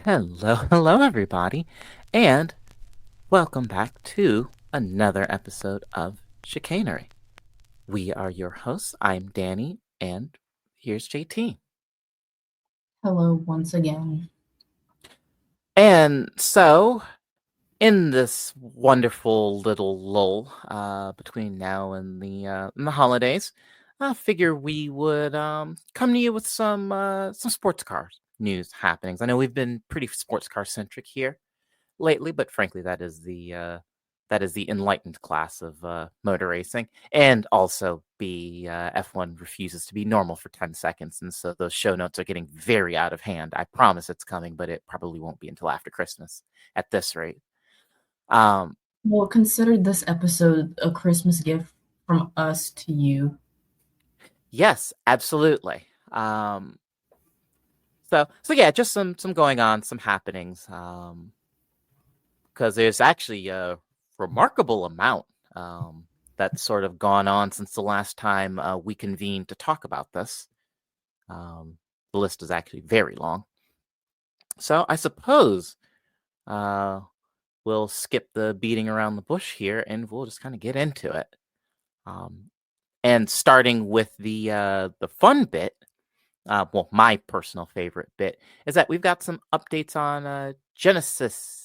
Hello, everybody, and welcome back to another episode of Chicanery. We are your hosts. I'm Danny, and here's JT. Hello once again. And so, in this wonderful little lull between now and the holidays, I figure we would come to you with some sports car news happenings. I know we've been pretty sports car centric here lately, but frankly, that is the enlightened class of motor racing, and also F1 refuses to be normal for 10 seconds, and so those show notes are getting very out of hand. I promise it's coming, but it probably won't be until after Christmas at this rate. Um, Well, consider this episode a Christmas gift from us to you. yes, absolutely. So yeah, just some going on, some happenings. Because there's actually a remarkable amount that's sort of gone on since the last time we convened to talk about this. The list is actually very long. So I suppose uh, we'll skip the beating around the bush here and we'll just kind of get into it. Um, and starting with the fun bit, well, my personal favorite bit is that we've got some updates on Genesis.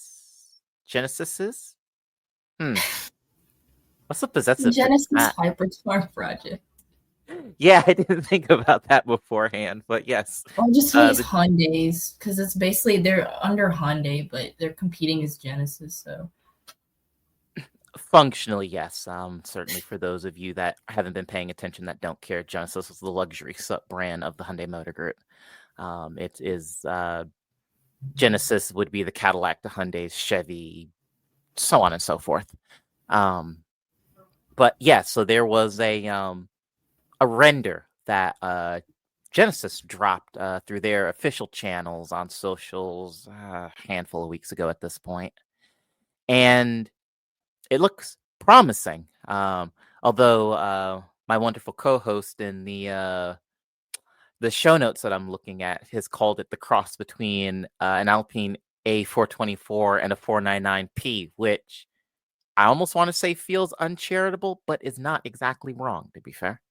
Genesises? Hmm. What's the possessive for Genesis that? Hypercar Project. Yeah, I didn't think about that beforehand, but yes. I'll just say it's The Hyundai's because it's basically they're under Hyundai, but they're competing as Genesis. So functionally, yes. Certainly for those of you that haven't been paying attention that don't care, Genesis is the luxury sub brand of the Hyundai Motor Group. It is Genesis would be the Cadillac, the Hyundai's, Chevy, so on and so forth. But yeah, so there was a render that Genesis dropped through their official channels on socials a handful of weeks ago at this point. And it looks promising. Although my wonderful co-host in the show notes that I'm looking at has called it the cross between an Alpine A424 and a 499P, which I almost want to say feels uncharitable, but is not exactly wrong, to be fair.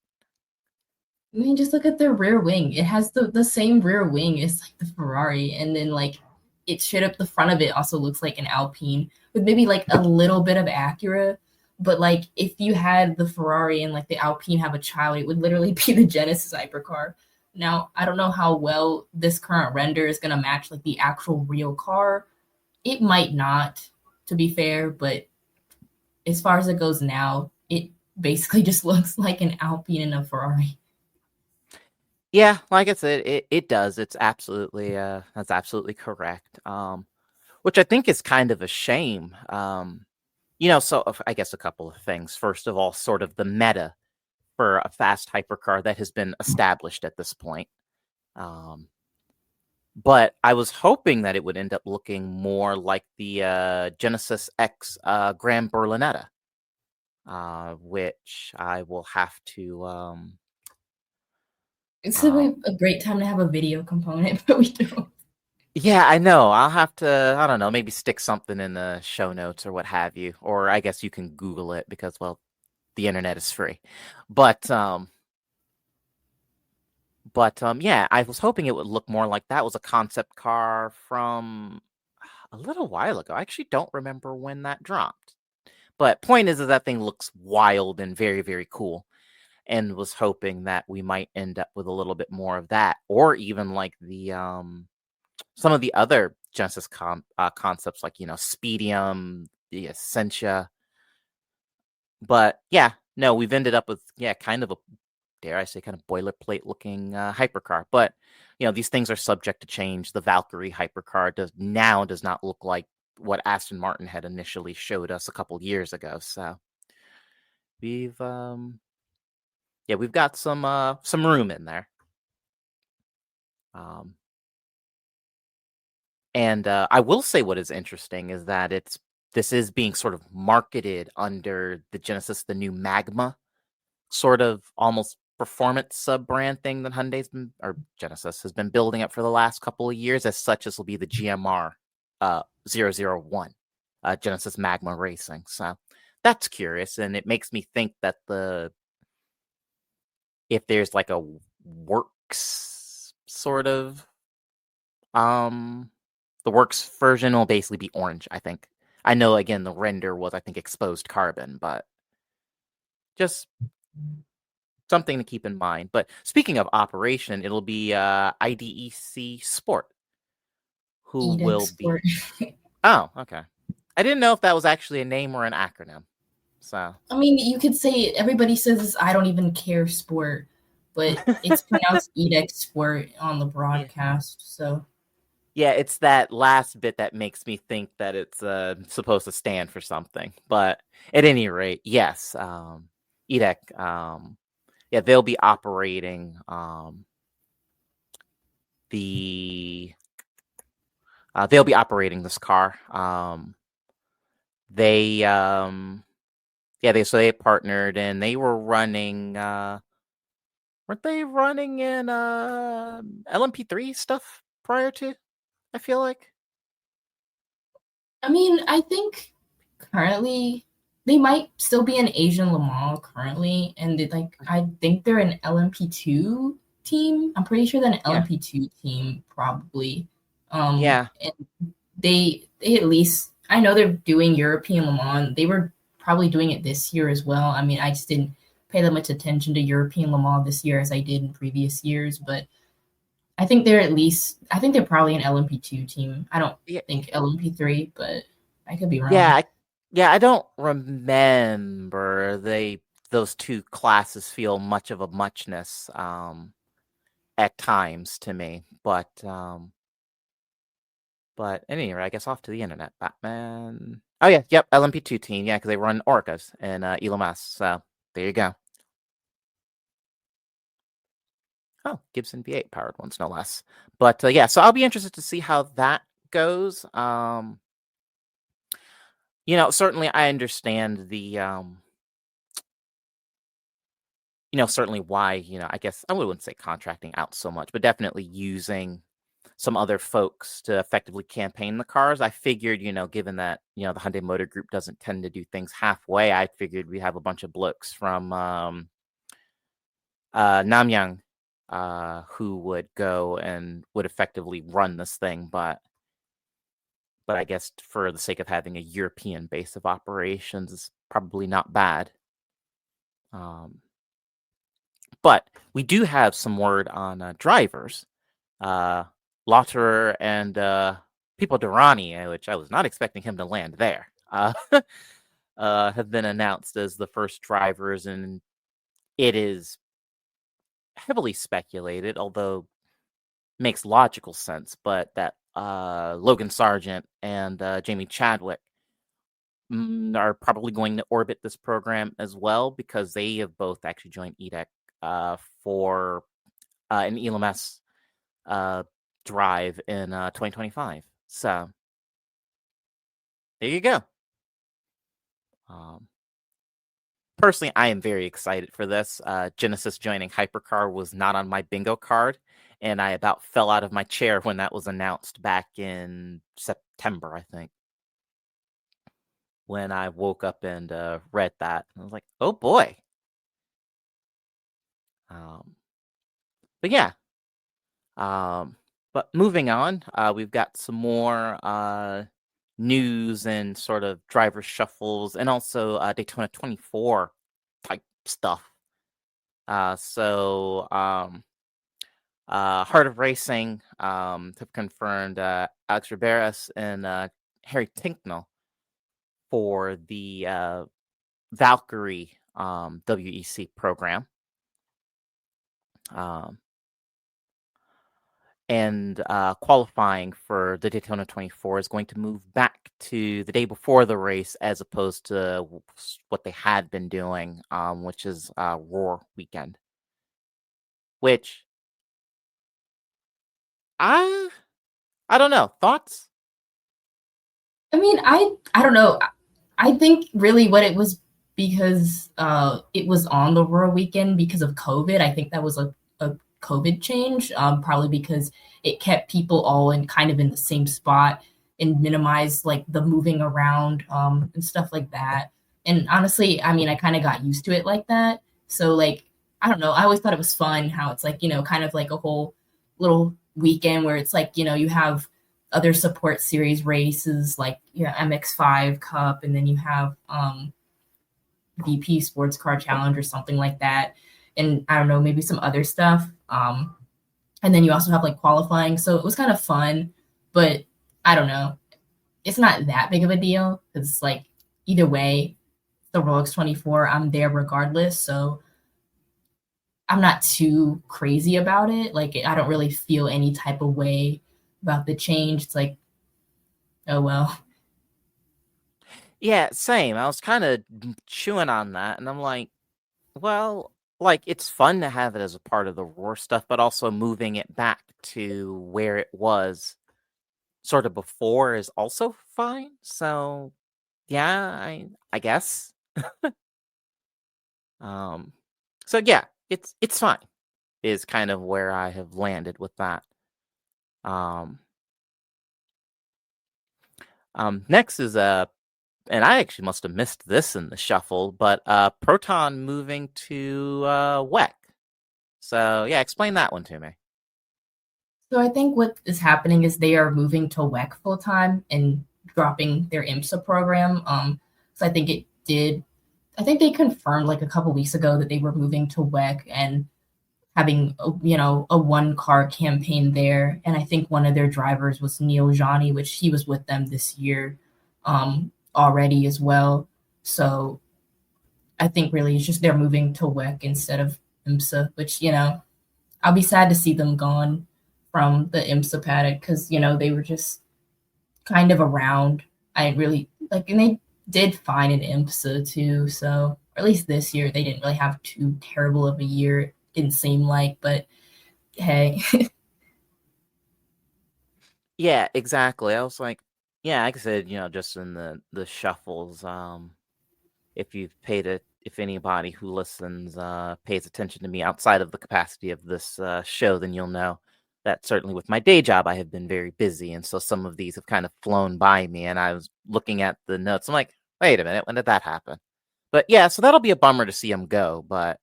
I mean, just look at their rear wing. It has the same rear wing as like the Ferrari, and then like it straight up the front of it also looks like an Alpine with maybe like a little bit of Acura. But like if you had the Ferrari and like the Alpine have a child, it would literally be the Genesis hypercar. Now I don't know how well this current render is gonna match like the actual real car. It might not, to be fair, but as far as it goes now, it basically just looks like an Alpine and a Ferrari. Yeah, like I said, it does. It's absolutely that's absolutely correct. Which I think is kind of a shame. So I guess a couple of things. First of all, sort of the meta for a fast hypercar that has been established at this point. Um, but I was hoping that it would end up looking more like the Genesis X Grand Berlinetta, which I will have to. It's Uh, a great time to have a video component, but we don't. yeah, I know. I'll have to. I don't know. Maybe stick something in the show notes or what have you. Or I guess you can Google it because, well, the internet is free. But yeah, I was hoping it would look more like that was a concept car from a little while ago. I actually don't remember when that dropped. But point is that thing looks wild and very, very cool. And was hoping that we might end up with a little bit more of that, or even like the some of the other Genesis concepts, like Speedium, the Essentia. But yeah, no, we've ended up with kind of a, dare I say, kind of boilerplate looking hypercar. But these things are subject to change. The Valkyrie hypercar does not look like what Aston Martin had initially showed us a couple years ago. So we've we've got some room in there. Um, and I will say what is interesting is that this is being sort of marketed under the Genesis, the new Magma sort of almost performance sub-brand thing that Genesis has been building up for the last couple of years. As such, this will be the GMR 001, Genesis Magma Racing. So that's curious, and it makes me think that if there's like a works sort of the works version will basically be orange, I think. I know, again, the render was, I think, exposed carbon, but just something to keep in mind. But speaking of operation, it'll be IDEC Sport, who will be... Oh, okay. I didn't know if that was actually a name or an acronym. So I mean, you could say, everybody says I don't even care sport, but it's pronounced EDEX Sport on the broadcast, so... Yeah, it's that last bit that makes me think that it's supposed to stand for something. But at any rate, yes, EDEC, yeah, they'll be operating they'll be operating this car. They partnered, and they were running. Weren't they running in LMP3 stuff prior to? I feel like. I mean, I think currently they might still be an Asian Le Mans currently, and I think they're an LMP2 team. I'm pretty sure they're an LMP2 team, probably. Yeah. And they at least, I know they're doing European Le Mans. They were probably doing it this year as well. I mean, I just didn't pay that much attention to European Le Mans this year as I did in previous years, but I think they're probably an LMP2 team. I don't think LMP3, but I could be wrong. Yeah, I don't remember those two classes feel much of a muchness at times to me, but anyway, I guess off to the internet, Batman. Oh yeah, yep, LMP2 team, yeah, because they run Orcas and ELMS. So there you go. Oh, Gibson V8 powered ones, no less. But yeah, so I'll be interested to see how that goes. Certainly I understand the certainly why, I guess I wouldn't say contracting out so much, but definitely using some other folks to effectively campaign the cars. I figured, given that, the Hyundai Motor Group doesn't tend to do things halfway, I figured we have a bunch of blokes from Namyang who would go and would effectively run this thing, but I guess for the sake of having a European base of operations is probably not bad. But we do have some word on drivers. Lauterer and Pipo Derani, which I was not expecting him to land there, have been announced as the first drivers, and it is heavily speculated, although makes logical sense, but that Logan Sargent and Jamie Chadwick are probably going to orbit this program as well, because they have both actually joined EDEC for an ELMS drive in 2025. So there you go. Personally, I am very excited for this. Genesis joining Hypercar was not on my bingo card, and I about fell out of my chair when that was announced back in September, I think. When I woke up and read that, I was like, "Oh boy!" But yeah. But moving on, we've got some more news and sort of driver shuffles, and also Daytona 24 type stuff. Heart of Racing have confirmed Alex Riberas and Harry Tinknell for the Valkyrie WEC program. And qualifying for the Daytona 24 is going to move back to the day before the race, as opposed to what they had been doing, which is Roar weekend. Which I don't know. Thoughts? I mean, I don't know. I think really what it was because it was on the Royal weekend because of COVID. I think that was a COVID change, probably because it kept people all in kind of in the same spot and minimized like the moving around and stuff like that. And honestly, I mean, I kind of got used to it like that. So like, I don't know. I always thought it was fun how it's like, kind of like a whole little weekend where it's like, you have other support series races like MX5 Cup, and then you have VP Sports Car Challenge or something like that. And I don't know, maybe some other stuff. And then you also have like qualifying. So it was kind of fun, but I don't know. It's not that big of a deal because like either way, the Rolex 24, I'm there regardless. So I'm not too crazy about it. Like I don't really feel any type of way about the change. It's like, oh well. Yeah, same. I was kind of chewing on that, and I'm like, well, like it's fun to have it as a part of the Roar stuff, but also moving it back to where it was sort of before is also fine. So, yeah, I guess. Um, so yeah, it's fine. Is kind of where I have landed with that. Um, next is and I actually must have missed this in the shuffle, but Proton moving to WEC. So yeah, explain that one to me. So I think what is happening is they are moving to WEC full time and dropping their IMSA program. So I think they confirmed like a couple weeks ago that they were moving to WEC and having a one car campaign there. And I think one of their drivers was Neil Johnny, which he was with them this year already as well. So I think really it's just they're moving to WEC instead of IMSA, which I'll be sad to see them gone from the IMSA paddock because they were just kind of around. I really like, and they did fine in IMSA too. So, or at least this year, they didn't really have too terrible of a year. It didn't seem like, but hey. Yeah, exactly. I was like, yeah, like I said, just in the shuffles. If anybody who listens pays attention to me outside of the capacity of this show, then you'll know that certainly with my day job, I have been very busy, and so some of these have kind of flown by me. And I was looking at the notes. I'm like, wait a minute, when did that happen? But yeah, so that'll be a bummer to see him go. But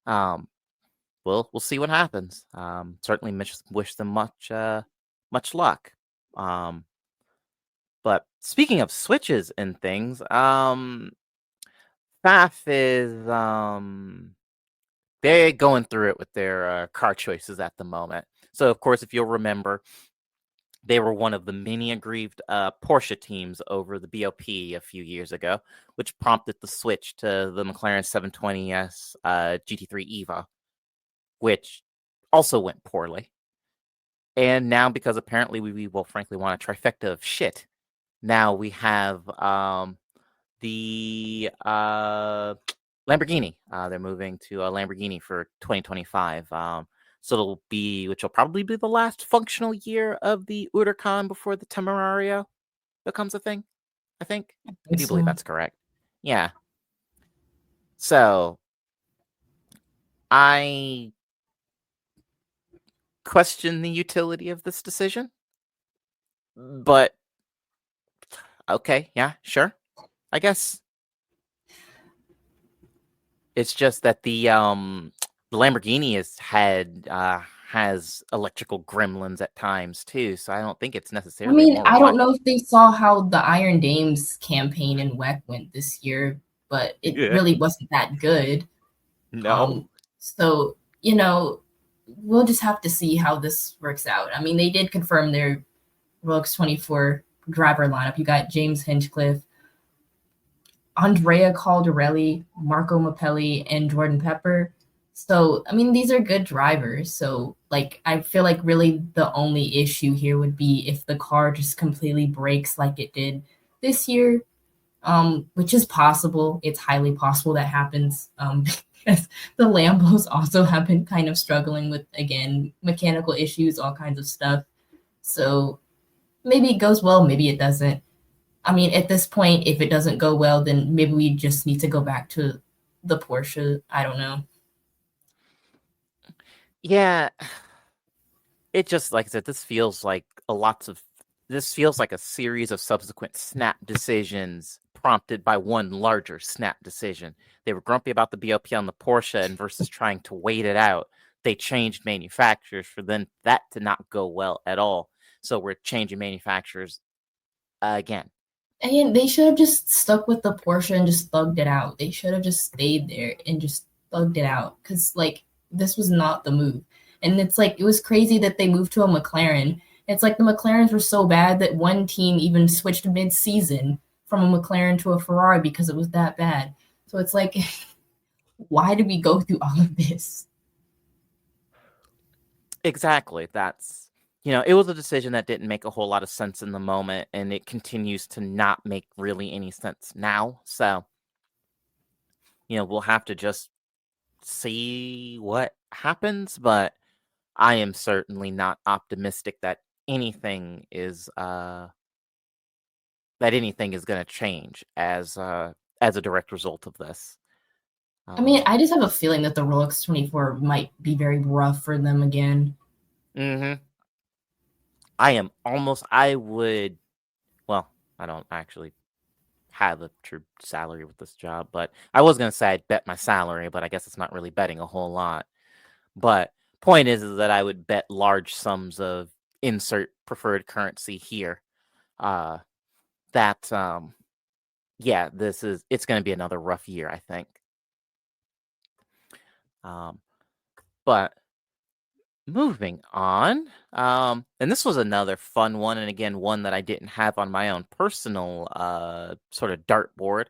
we'll see what happens. Certainly wish them much luck. But speaking of switches and things, FAF is they're going through it with their car choices at the moment. So of course, if you'll remember, they were one of the many aggrieved Porsche teams over the BOP a few years ago, which prompted the switch to the McLaren 720S GT3 EVA, which also went poorly. And now, because apparently we will frankly want a trifecta of shit, now we have the Lamborghini. They're moving to a Lamborghini for 2025. So which will probably be the last functional year of the Udercon before the Temerario becomes a thing. I think. I do believe that's correct. Yeah. So I question the utility of this decision, but okay, yeah, sure. I guess it's just that the Lamborghini has electrical gremlins at times too, so I don't think it's necessarily. I mean, I don't know if they saw how the Iron Dames campaign in WEC went this year, but it really wasn't that good. No. So we'll just have to see how this works out. I mean, they did confirm their Rolex 24 driver lineup. You got James Hinchcliffe, Andrea Caldarelli, Marco Mappelli, and Jordan Pepper. So, I mean, these are good drivers. So, like, I feel like really the only issue here would be if the car just completely breaks like it did this year, which is possible. It's highly possible that happens. Because the Lambos also have been kind of struggling with, again, mechanical issues, all kinds of stuff. So maybe it goes well, maybe it doesn't. I mean, at this point, if it doesn't go well, then maybe we just need to go back to the Porsche. I don't know. Yeah, it just, like I said, this feels like a series of subsequent snap decisions prompted by one larger snap decision. They were grumpy about the BOP on the Porsche, and versus trying to wait it out, they changed manufacturers for then that to not go well at all. So we're changing manufacturers again. And they should have just stuck with the Porsche and just thugged it out. They should have just stayed there and just thugged it out because, like, this was not the move. And it's like, it was crazy that they moved to a McLaren. It's like the McLarens were so bad that one team even switched mid season from a McLaren to a Ferrari because it was that bad. So it's like, why did we go through all of this? Exactly. That's, it was a decision that didn't make a whole lot of sense in the moment, and it continues to not make really any sense now. So, we'll have to just see what happens, but I am certainly not optimistic that anything is going to change as a direct result of this. I mean, I just have a feeling that the Rolex 24 might be very rough for them again. Mm-hmm. I don't actually have a true salary with this job, but I was going to say I'd bet my salary, but I guess it's not really betting a whole lot. But point is that I would bet large sums of insert preferred currency here. It's going to be another rough year, I think. But moving on, and this was another fun one, and again, one that I didn't have on my own personal sort of dartboard.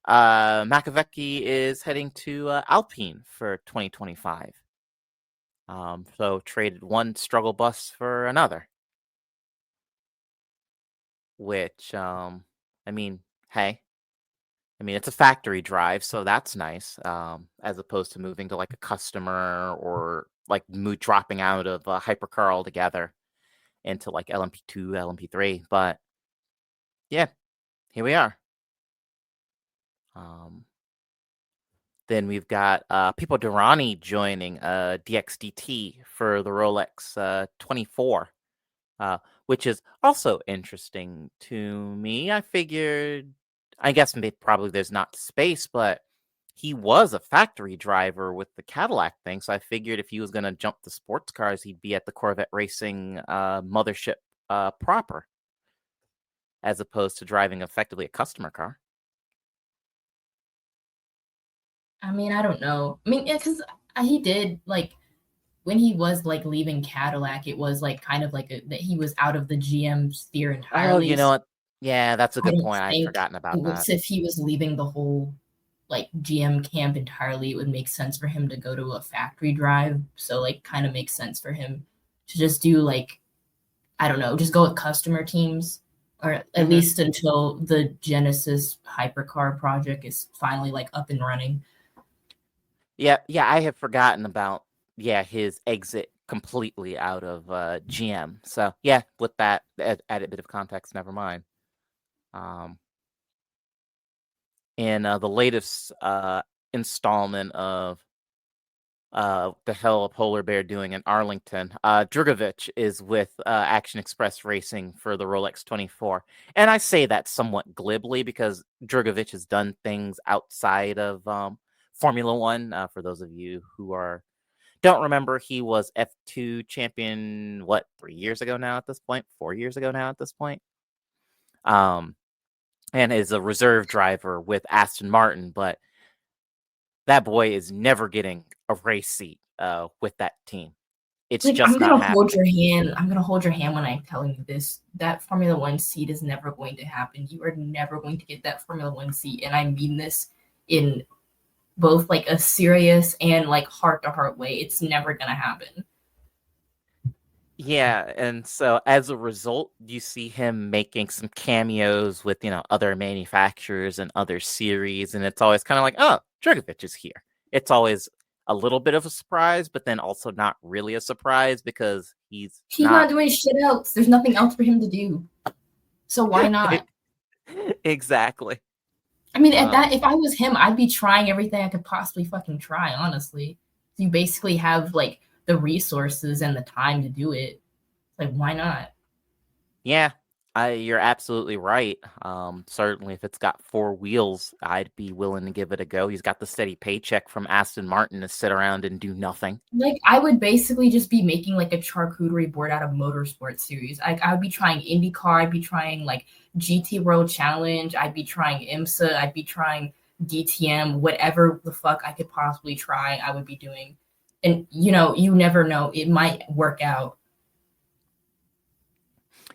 Makoviecki is heading to Alpine for 2025. So traded one struggle bus for another. Which, hey, it's a factory drive, so that's nice. As opposed to moving to like a customer or like dropping out of a hypercar altogether into like LMP2, LMP3. But yeah, here we are. Then we've got Pipo Derani joining DXDT for the Rolex 24, which is also interesting to me. I guess probably there's not space, but he was a factory driver with the Cadillac thing, so I figured if he was going to jump the sports cars, he'd be at the Corvette Racing mothership proper, as opposed to driving effectively a customer car. I mean, I don't know. I mean, yeah, because he did, like, when he was like leaving Cadillac, it was like kind of like that he was out of the GM sphere entirely. Oh, you know what? Yeah, that's a good point. I'd forgotten about that. If he was leaving the whole like GM camp entirely, it would make sense for him to go to a factory drive. So like, kind of makes sense for him to just do like, I don't know, just go with customer teams, or at least until the Genesis hypercar project is finally like up and running. Yeah, I have forgotten about his exit completely out of GM. So yeah, with that added bit of context, never mind. In the latest installment of the hell of Polar Bear doing in Arlington, Drugovich is with Action Express Racing for the Rolex 24. And I say that somewhat glibly because Drugovich has done things outside of Formula One. For those of you who don't remember, he was F2 champion, 3 years ago now at this point? 4 years ago now at this point? And is a reserve driver with Aston Martin, but that boy is never getting a race seat with that team. It's like, just not happening. Hold your hand. I'm gonna hold your hand when I'm telling you this. That Formula One seat is never going to happen. You are never going to get that Formula One seat, and I mean this in both like a serious and like heart-to-heart way. It's never gonna happen. Yeah, and so as a result, you see him making some cameos with, other manufacturers and other series, and it's always kind of like, oh, Drugovich is here. It's always a little bit of a surprise, but then also not really a surprise because he's not doing shit else. There's nothing else for him to do. So why not? Exactly. I mean, at Um, that, if I was him, I'd be trying everything I could possibly fucking try, honestly. You basically have like the resources and the time to do it. Like, why not? yeah, you're absolutely right. Certainly, if it's got four wheels, I'd be willing to give it a go. He's got the steady paycheck from Aston Martin to sit around and do nothing. Like, I would basically just be making like a charcuterie board out of motorsport series. I would be trying IndyCar, I'd be trying like GT World Challenge, I'd be trying IMSA, I'd be trying DTM, whatever the fuck I could possibly try, I would be doing. And you never know, it might work out.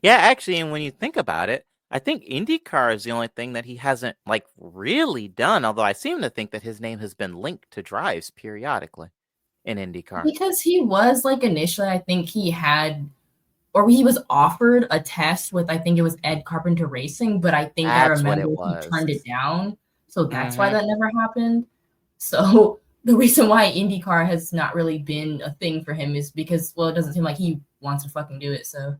Yeah, actually, and when you think about it, I think IndyCar is the only thing that he hasn't like really done. Although I seem to think that his name has been linked to drives periodically in IndyCar. Because he was like initially, I think he had, or he was offered a test with, I think it was Ed Carpenter Racing, but I think I That's what remember it he was. turned it down. So that's why Mm-hmm. that never happened. So the reason why IndyCar has not really been a thing for him is because, well, it doesn't seem like he wants to fucking do it. So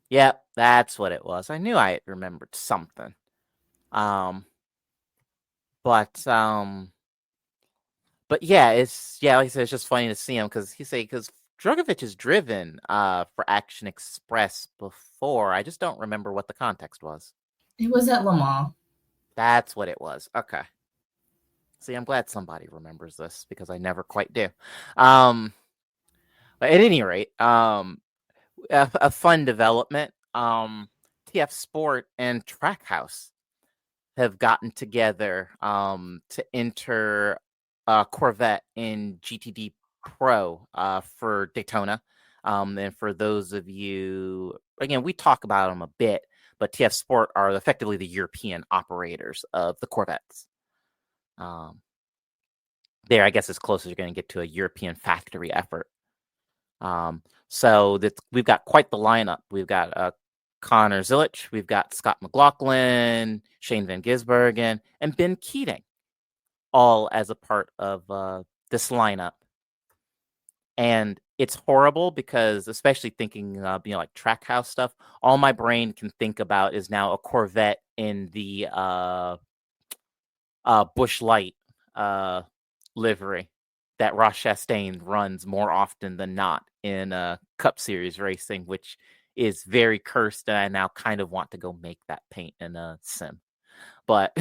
Yep, that's what it was. I knew I remembered something. Um, but yeah, like I said, it's just funny to see him because Drogovic is driven for Action Express before. I just don't remember what the context was. it was at Le Mans. That's what it was. Okay. See, I'm glad somebody remembers this because I never quite do. But at any rate, a fun development. TF Sport and Trackhouse have gotten together to enter Corvette in GTD Pro for Daytona. And for those of you, again, we talk about them a bit, but TF Sport are effectively the European operators of the Corvettes. There, I guess, as close as you're going to get to a European factory effort. So we've got quite the lineup. We've got Connor Zilic, we've got Scott McLaughlin, Shane Van Gisbergen, and Ben Keating, all as a part of this lineup. And it's horrible because, especially thinking, like Trackhouse stuff, all my brain can think about is now a Corvette in the Busch Light livery that Ross Chastain runs more often than not in Cup Series racing, which is very cursed, and I now kind of want to go make that paint in a sim. But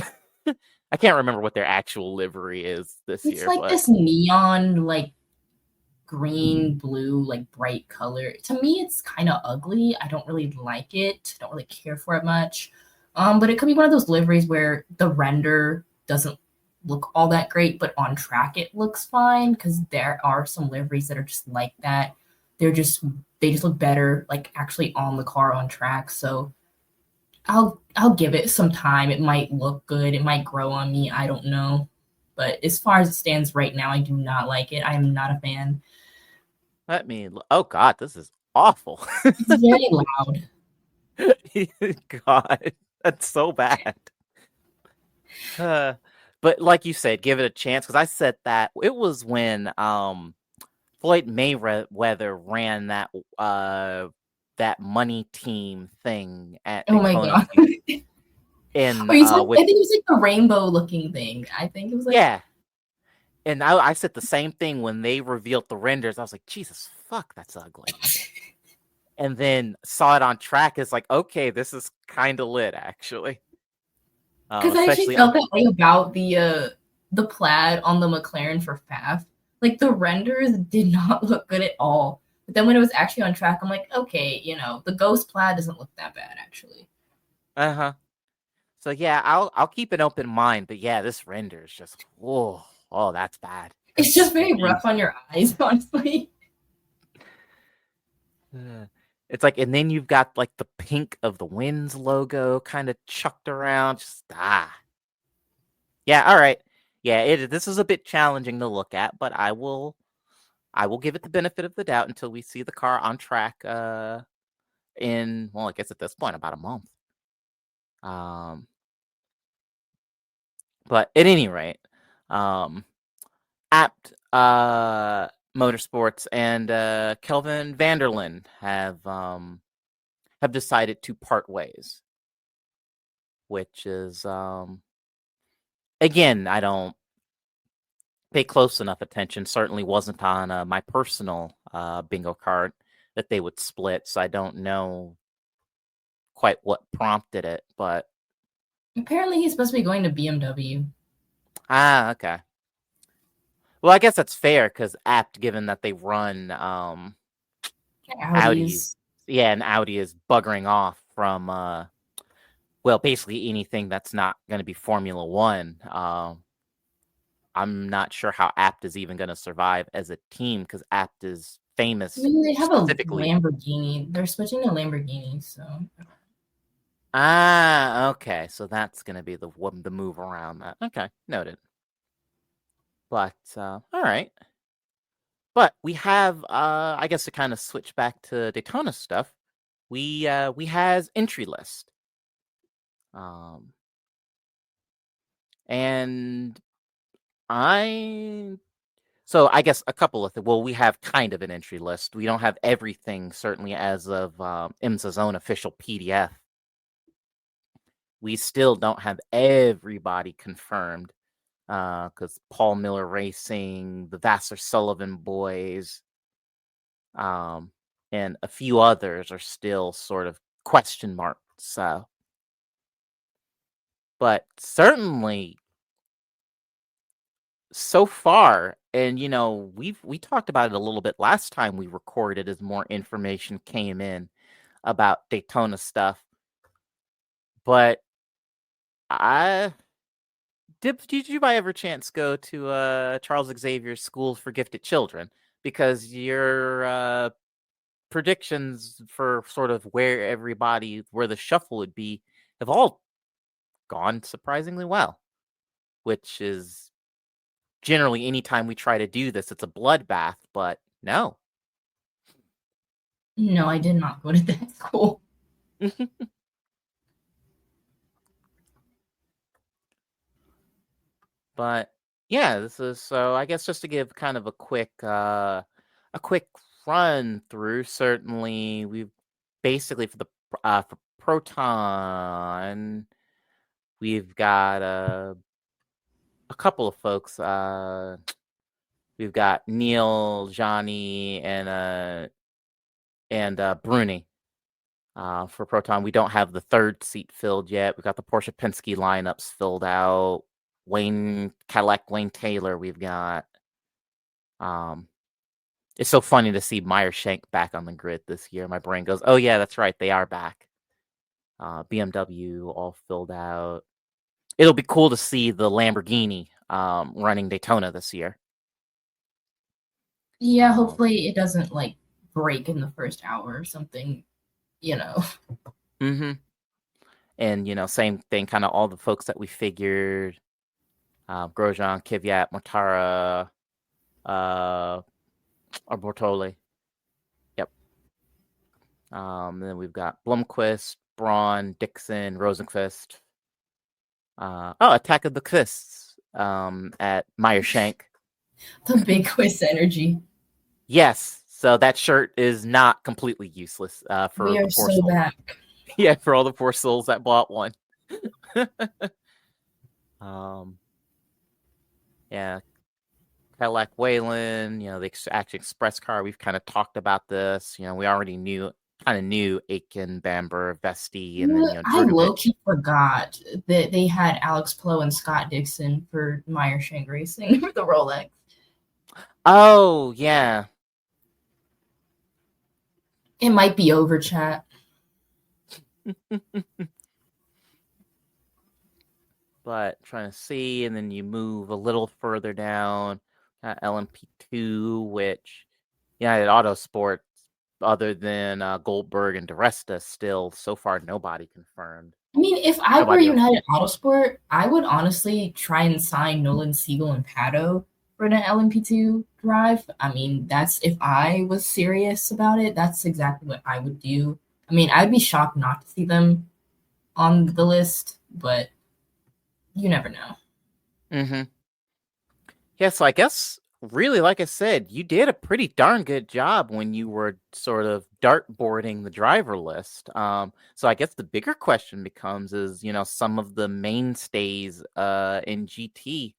I can't remember what their actual livery is this It's year, like but this neon, like green, blue, like bright color. To me, it's kind of ugly. I don't really like it. I don't really care for it much. But it could be one of those liveries where the render doesn't look all that great, but on track it looks fine because there are some liveries that are just like that. They just look better like actually on the car on track. So I'll give it some time. It might look good. It might grow on me. I don't know. But as far as it stands right now, I do not like it. I am not a fan. let me. Oh God, this is awful. It's very loud. God, that's so bad. But like you said, give it a chance because I said that it was when Floyd Mayweather ran that money team thing at Oh my Daytona god. in Oh, you said, I with think it was like the rainbow looking thing. I think it was like yeah. And I said the same thing when they revealed the renders. I was like, Jesus fuck, that's ugly. And then saw it on track. It's like, okay, this is kind of lit actually. because I actually Especially felt that way about the plaid on the McLaren for Faf. Like the renders did not look good at all. But then when it was actually on track, I'm like, okay, the ghost plaid doesn't look that bad actually. uh-huh. So yeah, I'll keep an open mind, but yeah, this render is just oh, that's bad. It's That's just very rough confusing. on your eyes, honestly. It's like, and then you've got like the pink of the Winds logo kind of chucked around. Just yeah, all right. Yeah, this is a bit challenging to look at, but I will give it the benefit of the doubt until we see the car on track in, well, I guess at this point about a month. Um but at any rate, um Apt Motorsports and Kelvin Vanderlyn have decided to part ways. which is again, I don't pay close enough attention. Certainly wasn't on my personal bingo card that they would split, so I don't know quite what prompted it. But Apparently, he's supposed to be going to BMW. okay. Well, I guess that's fair because apt given that they run Audis. Audis. Yeah, and Audi is buggering off from well, basically anything that's not going to be Formula One. I'm not sure how Apt is even going to survive as a team because Apt is famous I mean, they have a specifically. Lamborghini. They're switching to Lamborghini, so. Okay. So that's going to be the move around that. Okay, noted. But all right. But we have, I guess, to kind of switch back to Daytona stuff. We has entry list. And so I guess a couple of things. Well, we have kind of an entry list. We don't have everything, certainly, as of IMSA's own official PDF. We still don't have everybody confirmed because Paul Miller Racing, the Vassar Sullivan boys, and a few others are still sort of question marks. But certainly so far, and we talked about it a little bit last time we recorded as more information came in about Daytona stuff. But did you by ever chance go to Charles Xavier's Schools for Gifted Children? Because your predictions for sort of where the shuffle would be have all gone surprisingly well, which is generally anytime we try to do this, it's a bloodbath, but no. No, I did not go to that school. But yeah, this is so I guess just to give kind of a quick run through. Certainly, we've basically for Proton, we've got a couple of folks. We've got Neil, Johnny, and Bruni. For Proton, we don't have the third seat filled yet. We've got the Porsche Penske lineups filled out. Cadillac Wayne Taylor, we've got. It's so funny to see Meyer Shank back on the grid this year. My brain goes, oh yeah, that's right, they are back. BMW all filled out. It'll be cool to see the Lamborghini running Daytona this year. Yeah, hopefully it doesn't like break in the first hour or something, Mm-hmm. And same thing, kind of all the folks that we figured. Grosjean, Kvyat, Mortara, or Bortoli. Yep. Then we've got Blomqvist, Braun, Dixon, Rosenqvist. Attack of the Quists at Meyer Shank. The big quiz energy. Yes. So that shirt is not completely useless for we are the poor so souls. back. Yeah, for all the poor souls that bought one. Yeah. Cadillac Wayland, the Action Express car. We've kind of talked about this. We already knew Aiken, Bamber, Vesti, and then I low-key forgot that they had Alex Plo and Scott Dixon for Meyer Shank Racing for the Rolex. Oh, yeah. It might be over, chat. But trying to see, and then you move a little further down, LMP2, which United Autosport, other than Goldberg and DeResta, still so far nobody confirmed. I mean, if I were United Autosport, I would honestly try and sign Nolan Siegel and Pato for an LMP2 drive. I mean, that's if I was serious about it, that's exactly what I would do. I mean, I'd be shocked not to see them on the list, but you never know. Mm-hmm. Yeah, so I guess really, like I said, you did a pretty darn good job when you were sort of dartboarding the driver list. So I guess the bigger question becomes is, some of the mainstays in GT,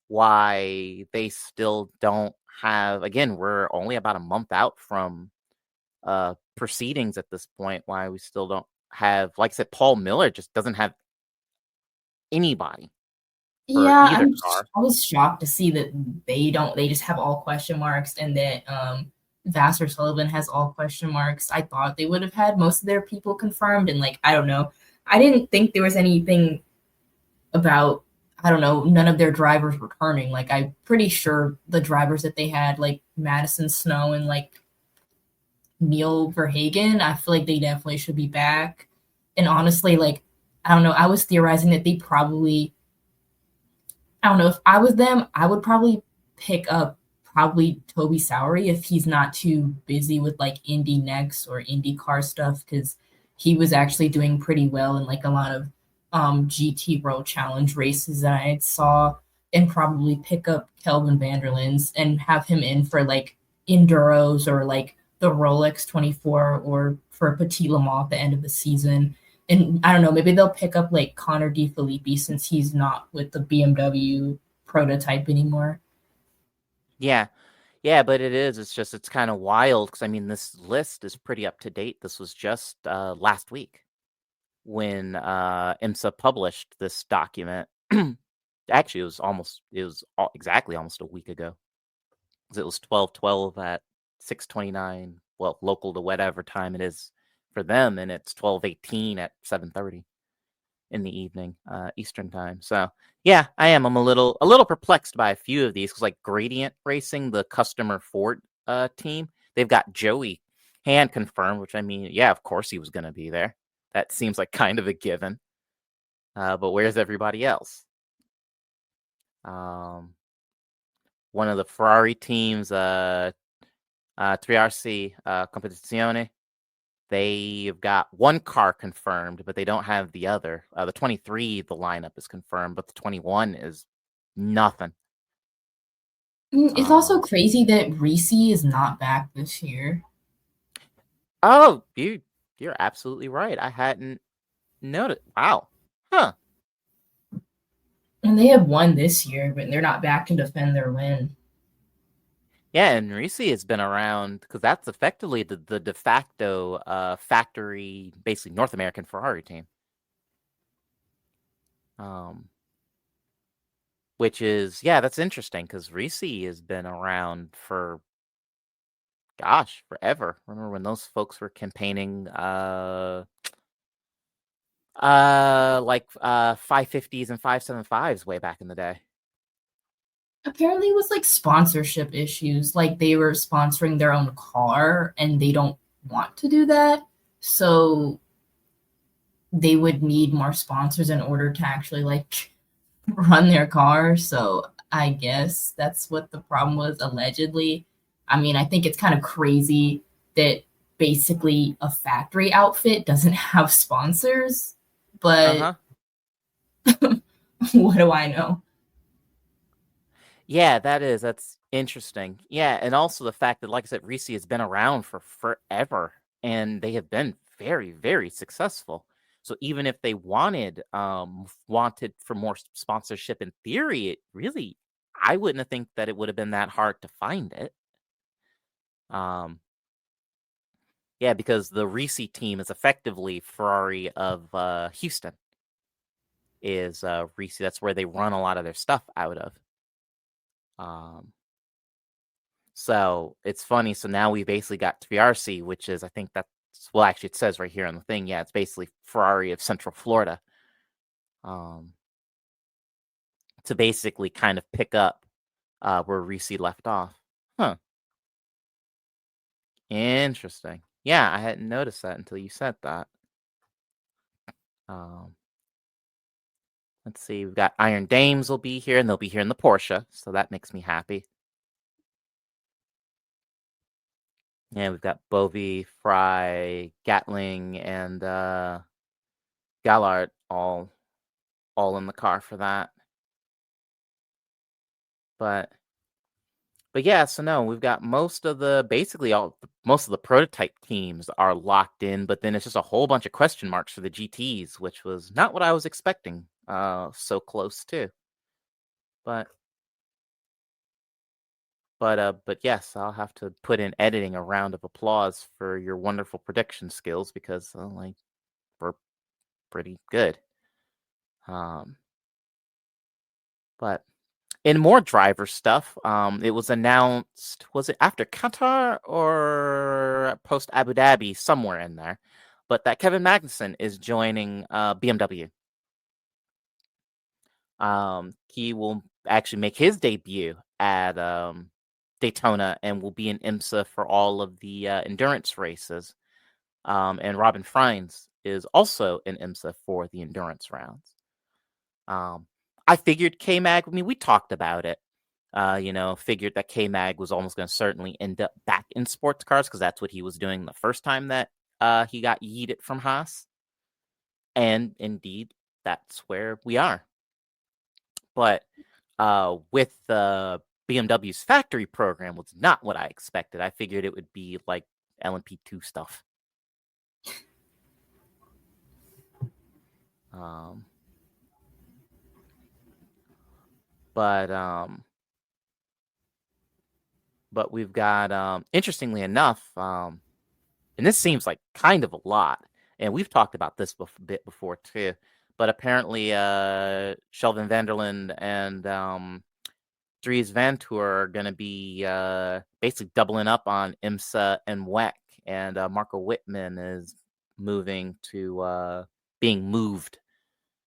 why they still don't have, again, we're only about a month out from proceedings at this point, why we still don't have, like I said, Paul Miller just doesn't have anybody for Yeah, either car. I was shocked to see that they just have all question marks and that Vassar Sullivan has all question marks. I thought they would have had most of their people confirmed and like I don't know. I didn't think there was anything about I don't know, none of their drivers returning. Like I'm pretty sure the drivers that they had, like Madison Snow and like Neil Verhagen, I feel like they definitely should be back. And honestly, like I don't know, I was theorizing that they probably I don't know if I was them, I would probably pick up probably Toby Sowery if he's not too busy with like Indy Next or IndyCar stuff because he was actually doing pretty well in like a lot of GT World Challenge races that I saw, and probably pick up Kelvin Vanderlins and have him in for like Enduros or like the Rolex 24 or for Petit Le Mans at the end of the season. And I don't know, maybe they'll pick up like Connor DeFilippi since he's not with the BMW prototype anymore. Yeah. Yeah, but it's kind of wild because I mean, this list is pretty up to date. This was just last week when IMSA published this document. Actually, exactly almost a week ago. 'Cause it was 12:12 at 6:29, well, local to whatever time it is for them, and it's 12:18 at 7:30 in the evening, Eastern time. So yeah, I am. I'm a little perplexed by a few of these because, like Gradient Racing, the customer Ford team, they've got Joey Hand confirmed, which I mean, yeah, of course he was going to be there. That seems like kind of a given. But where's everybody else? Um, One of the Ferrari teams, 3RC Competizione, they've got one car confirmed, but they don't have the other. The 23, the lineup is confirmed, but the 21 is nothing. It's also Um, crazy that Reese is not back this year. oh, you're absolutely right. I hadn't noticed. Wow. Huh. And they have won this year, but they're not back to defend their win. Yeah, and Risi has been around because that's effectively the de facto factory, basically North American Ferrari team. Um, which is, yeah, that's interesting because Risi has been around for, gosh, forever. Remember when those folks were campaigning like 550s and 575s way back in the day. Apparently, it was like sponsorship issues. Like they were sponsoring their own car and they don't want to do that. So they would need more sponsors in order to actually like run their car. So I guess that's what the problem was, allegedly. I mean, I think it's kind of crazy that basically a factory outfit doesn't have sponsors, but Uh-huh. what do I know? Yeah, that's interesting. Yeah, and also the fact that, like I said, Risi has been around for forever and they have been very, very successful. So even if they wanted for more sponsorship in theory, it really, I wouldn't think that it would have been that hard to find it. Um yeah, because the Risi team is effectively Ferrari of Houston. Is Risi, that's where they run a lot of their stuff out of. Um So it's funny. So now we basically got VRC, which is, I think that's, well, actually, it says right here on the thing. Yeah, it's basically Ferrari of Central Florida, um, to basically kind of pick up where Reese left off. Huh. Interesting. Yeah, I hadn't noticed that until you said that. Um, let's see. We've got Iron Dames will be here, and they'll be here in the Porsche. So that makes me happy. Yeah, we've got Bovey, Fry, Gatling, and Gallard all in the car for that. But But yeah, so no, we've got most of the prototype teams are locked in, but then it's just a whole bunch of question marks for the GTs, which was not what I was expecting. So close too. But but yes, I'll have to put in editing a round of applause for your wonderful prediction skills because like we're pretty good. Um, but in more driver stuff, it was announced, was it after Qatar or post Abu Dhabi, somewhere in there, but that Kevin Magnussen is joining BMW. He will actually make his debut at Daytona and will be in IMSA for all of the endurance races. And Robin Freins is also in IMSA for the endurance rounds. I figured K-Mag, I mean, we talked about it. Figured that K-Mag was almost going to certainly end up back in sports cars because that's what he was doing the first time that he got yeeted from Haas. And indeed, that's where we are. But with the BMW's factory program was not what I expected. I figured it would be like LMP2 stuff. But we've got interestingly enough, and this seems like kind of a lot, and we've talked about this bit before too. But apparently, Shelvin Vanderland and Dries Vanthoor are going to be basically doubling up on IMSA and WEC, and Marco Whitman is being moved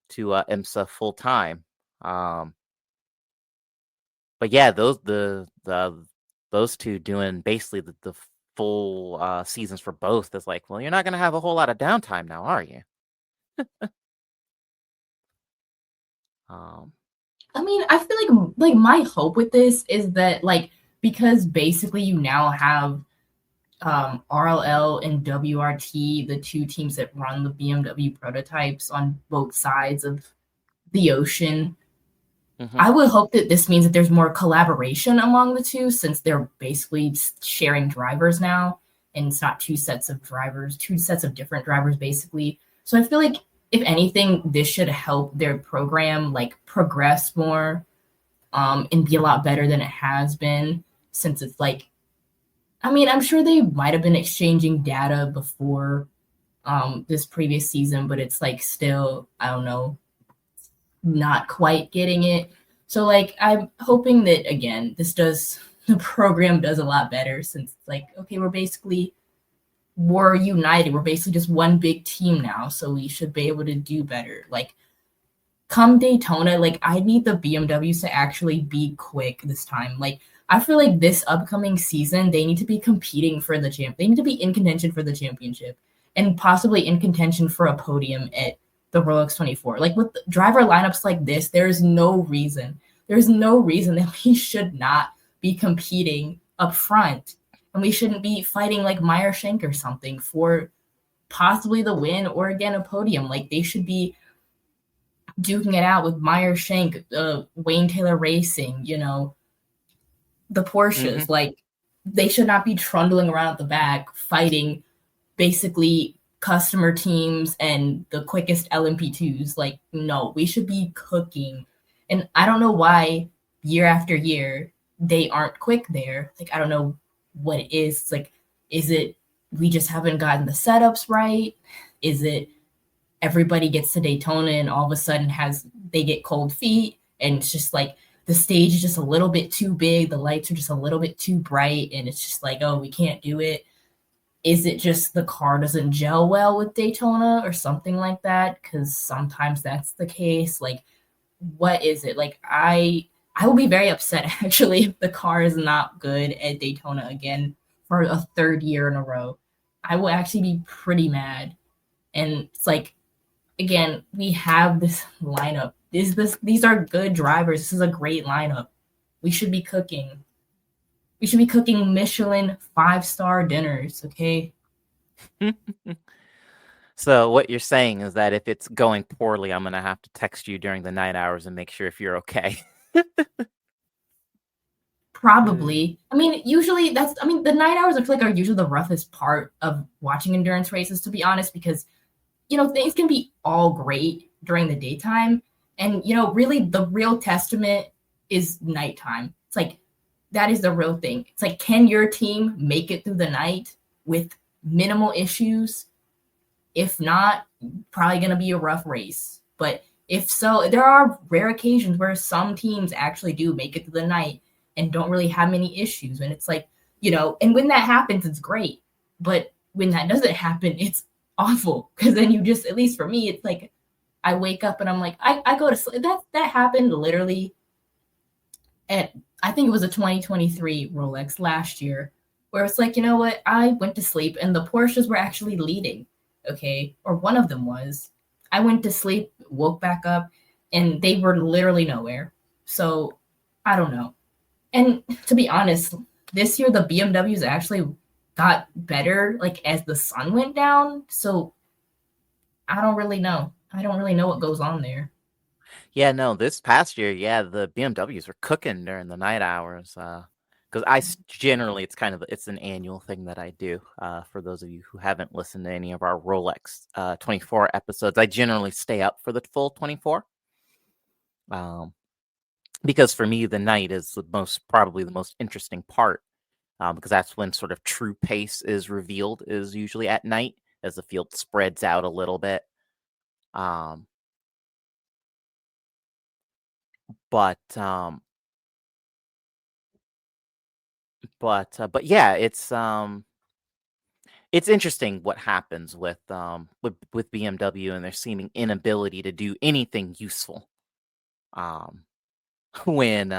to IMSA full time. But yeah, those two doing basically the full seasons for both is like, well, you're not going to have a whole lot of downtime now, are you? I mean, I feel like my hope with this is that like because basically you now have RLL and WRT, the two teams that run the BMW prototypes on both sides of the ocean. Mm-hmm. I would hope that this means that there's more collaboration among the two since they're basically sharing drivers now, and it's not two sets of different drivers basically. So I feel like if anything, this should help their program like progress more and be a lot better than it has been since it's like, I mean, I'm sure they might have been exchanging data before this previous season, but it's like still, I don't know, not quite getting it. So like I'm hoping that again, the program does a lot better since like, okay, we're united. We're basically just one big team now, so we should be able to do better. Like come Daytona, like I need the BMWs to actually be quick this time. Like I feel like this upcoming season, they need to be competing for the champ. They need to be in contention for the championship and possibly in contention for a podium at the Rolex 24. Like with driver lineups like this, there's no reason that we should not be competing up front. And we shouldn't be fighting like Meyer Shank or something for possibly the win or again a podium. Like they should be duking it out with Meyer Shank, Wayne Taylor Racing, the Porsches. Mm-hmm. Like they should not be trundling around at the back fighting basically customer teams and the quickest LMP2s. Like, no, we should be cooking. And I don't know why year after year they aren't quick there. Like, I don't know what it is. It's like, is it we just haven't gotten the setups right? Is it everybody gets to Daytona and all of a sudden they get cold feet and it's just like the stage is just a little bit too big, the lights are just a little bit too bright, and it's just like, oh, we can't do it. Is it just the car doesn't gel well with Daytona or something like that? Because sometimes that's the case. Like, what is it? Like, I will be very upset actually if the car is not good at Daytona again for a third year in a row. I will actually be pretty mad. And it's like, again, we have this lineup. These are good drivers. This is a great lineup. We should be cooking. We should be cooking Michelin 5-star dinners, okay? So what you're saying is that if it's going poorly, I'm going to have to text you during the night hours and make sure if you're okay. Probably. I mean, usually the night hours I feel like are usually the roughest part of watching endurance races, to be honest, because, things can be all great during the daytime. And, really the real testament is nighttime. It's like, that is the real thing. It's like, can your team make it through the night with minimal issues? If not, probably going to be a rough race. But if so, there are rare occasions where some teams actually do make it through the night and don't really have many issues. And it's like, and when that happens, it's great. But when that doesn't happen, it's awful. Because then you just, at least for me, it's like I wake up and I'm like, I go to sleep. That happened literally at, I think it was a 2023 Rolex last year, where it's like, you know what? I went to sleep and the Porsches were actually leading. Okay. Or one of them was. I went to sleep, woke back up, and they were literally nowhere. So I don't know. And to be honest, this year the BMWs actually got better like as the sun went down. So I don't really know. I don't really know what goes on there. Yeah, no, this past year, yeah, the BMWs were cooking during the night hours. Because generally, it's an annual thing that I do. For those of you who haven't listened to any of our Rolex 24 episodes, I generally stay up for the full 24. Because for me, the night is probably the most interesting part. Because that's when sort of true pace is revealed, is usually at night as the field spreads out a little bit. But yeah, it's interesting what happens with BMW and their seeming inability to do anything useful when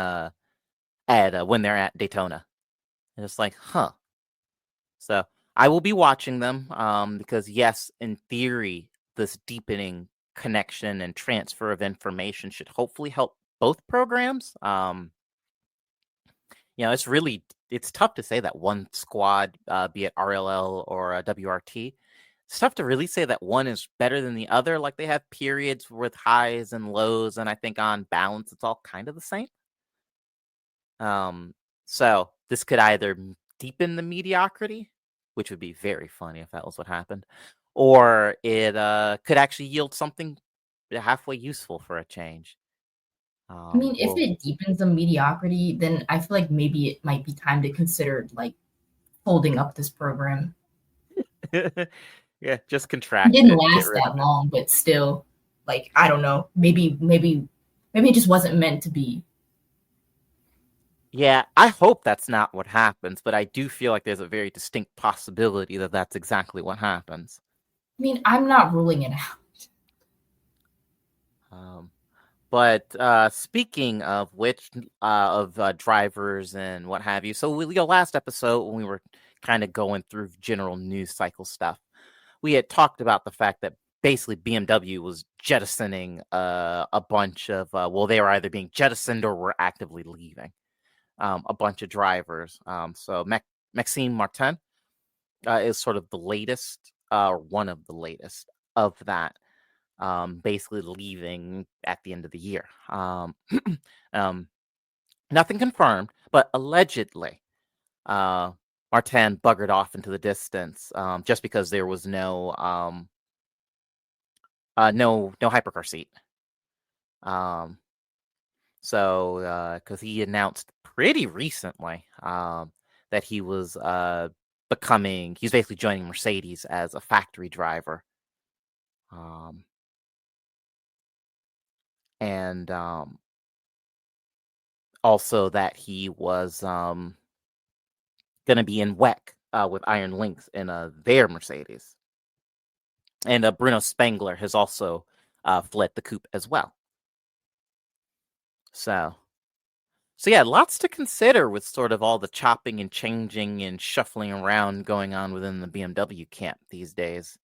when they're at Daytona. And it's like, huh. So I will be watching them because yes, in theory, this deepening connection and transfer of information should hopefully help both programs. It's tough to say that one squad, be it RLL or WRT, it's tough to really say that one is better than the other. Like they have periods with highs and lows, and I think on balance, it's all kind of the same. So this could either deepen the mediocrity, which would be very funny if that was what happened, or it could actually yield something halfway useful for a change. I mean, if it deepens the mediocrity, then I feel like maybe it might be time to consider like folding up this program. Yeah, just It contract didn't it, get last rid of that it. long, but still, like I don't know. Maybe it just wasn't meant to be. Yeah, I hope that's not what happens, but I do feel like there's a very distinct possibility that that's exactly what happens. I mean, I'm not ruling it out. But speaking of which, of drivers and what have you, so last episode when we were kind of going through general news cycle stuff, we had talked about the fact that basically BMW was jettisoning a bunch of, they were either being jettisoned or were actively leaving a bunch of drivers. So Maxime Martin is sort of the latest, or one of the latest of that. Basically leaving at the end of the year. Nothing confirmed, but allegedly, Martin buggered off into the distance just because there was no hypercar seat. So because he announced pretty recently that he was he's basically joining Mercedes as a factory driver. And also that he was going to be in WEC with Iron Lynx in their Mercedes. And Bruno Spengler has also fled the coupe as well. So yeah, lots to consider with sort of all the chopping and changing and shuffling around going on within the BMW camp these days.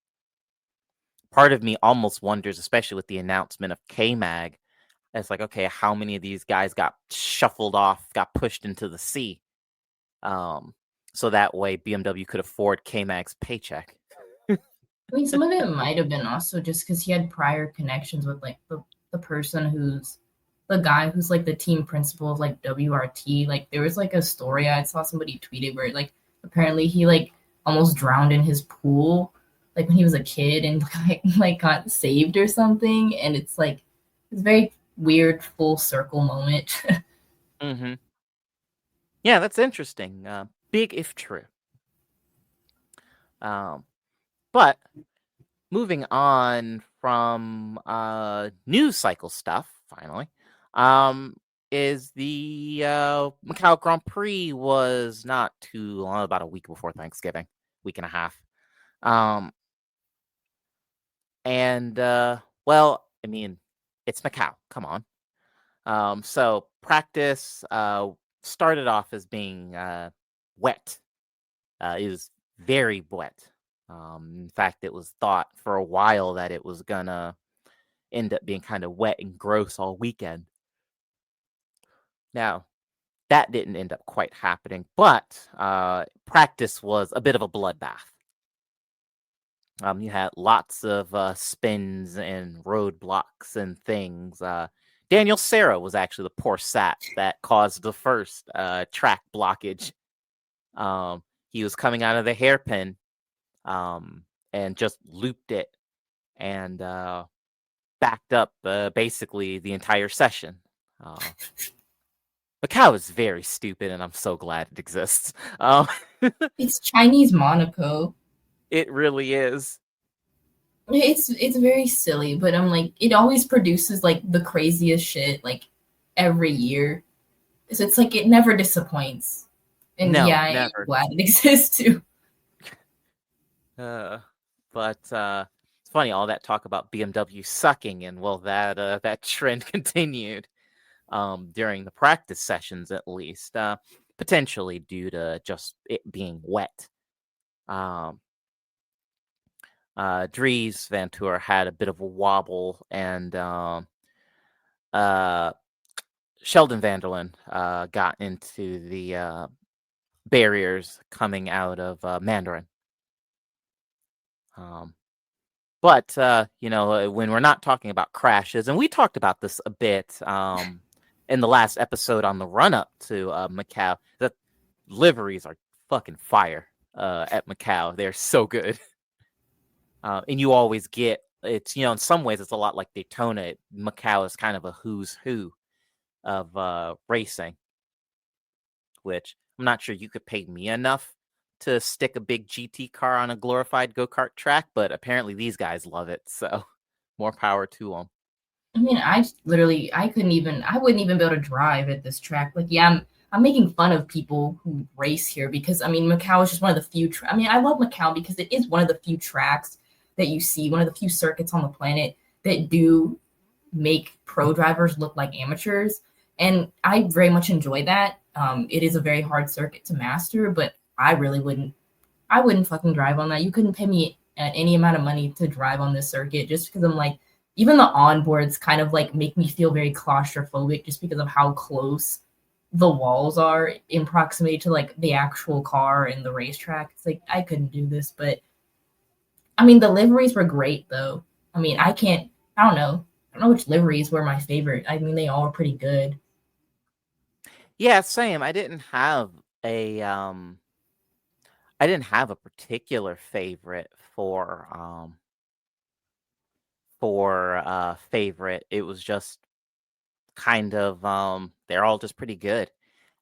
Part of me almost wonders, especially with the announcement of K-Mag, it's like, okay, how many of these guys got shuffled off, got pushed into the sea? So that way BMW could afford K-Mag's paycheck. I mean, some of it might have been also just because he had prior connections with like the person who's the guy who's like the team principal of like WRT. Like there was like a story I saw somebody tweeted where like apparently he like almost drowned in his pool like when he was a kid and like got saved or something. And it's like it's very weird full circle moment. Mm-hmm. Yeah, that's interesting. Big if true. But moving on from news cycle stuff, finally, is the Macau Grand Prix was not too long, about a week before Thanksgiving, week and a half. And well, I mean, it's Macau. Come on. So practice started off as being wet. It was very wet. In fact, it was thought for a while that it was gonna end up being kind of wet and gross all weekend. Now, that didn't end up quite happening, but practice was a bit of a bloodbath. You had lots of spins and roadblocks and things. Daniel Serra was actually the poor sap that caused the first track blockage. He was coming out of the hairpin and just looped it and backed up basically the entire session. Macau is very stupid, and I'm so glad it exists. It's Chinese Monaco. It really is. It's very silly, but I'm like it always produces like the craziest shit like every year. So it's like it never disappoints. And No, yeah, I'm never. glad it exists too. But it's funny, all that talk about BMW sucking, and well, that trend continued during the practice sessions, at least, potentially due to just it being wet. Dries Van Tour had a bit of a wobble, and Sheldon Vanderlyn got into the barriers coming out of Mandarin. But when we're not talking about crashes, and we talked about this a bit in the last episode on the run-up to Macau, the liveries are fucking fire at Macau. They're so good. And you always get, it's, in some ways it's a lot like Daytona. Macau is kind of a who's who of racing, which I'm not sure you could pay me enough to stick a big GT car on a glorified go-kart track, but apparently these guys love it, so more power to them. I mean, I wouldn't even be able to drive at this track. Like, yeah, I'm making fun of people who race here because I mean, Macau is just one of the few. I mean, I love Macau because it is one of the few tracks that you see, one of the few circuits on the planet that do make pro drivers look like amateurs, and I very much enjoy that. It is a very hard circuit to master, but I really wouldn't. I wouldn't fucking drive on that. You couldn't pay me any amount of money to drive on this circuit just because I'm like, even the onboards kind of like make me feel very claustrophobic just because of how close the walls are in proximity to like the actual car and the racetrack. It's like I couldn't do this, but I mean the liveries were great though. I mean, I don't know. I don't know which liveries were my favorite. I mean, they all were pretty good. Yeah, same. I didn't have a particular favorite for favorite. It was just kind of they're all just pretty good.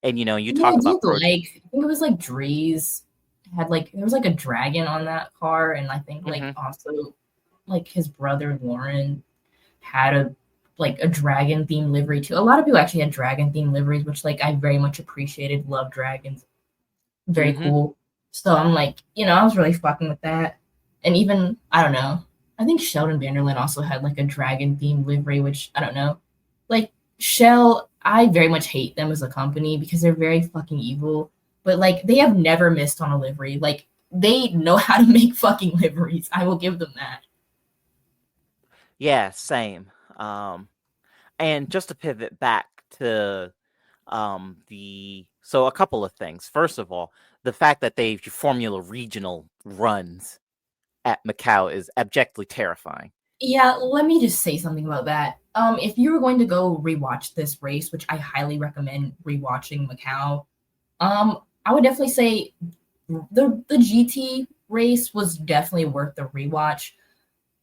And you Yeah, talk I about did like. I think it was like Drees had like there was like a dragon on that car, and I think like Mhm. also like his brother Lauren had a dragon themed livery too. A lot of people actually had dragon themed liveries, which like I very much appreciated. Love dragons, very Mhm. cool. So I'm like, I was really fucking with that. And even I don't know. I think Sheldon Vanderlyn also had like a dragon themed livery, which I don't know. Like Shell, I very much hate them as a company because they're very fucking evil. But like they have never missed on a livery. Like they know how to make fucking liveries. I will give them that. Yeah, same. And just to pivot back to the so a couple of things. First of all, the fact that they've Formula Regional runs at Macau is abjectly terrifying. Yeah, let me just say something about that. If you were going to go rewatch this race, which I highly recommend rewatching Macau, I would definitely say the GT race was definitely worth the rewatch.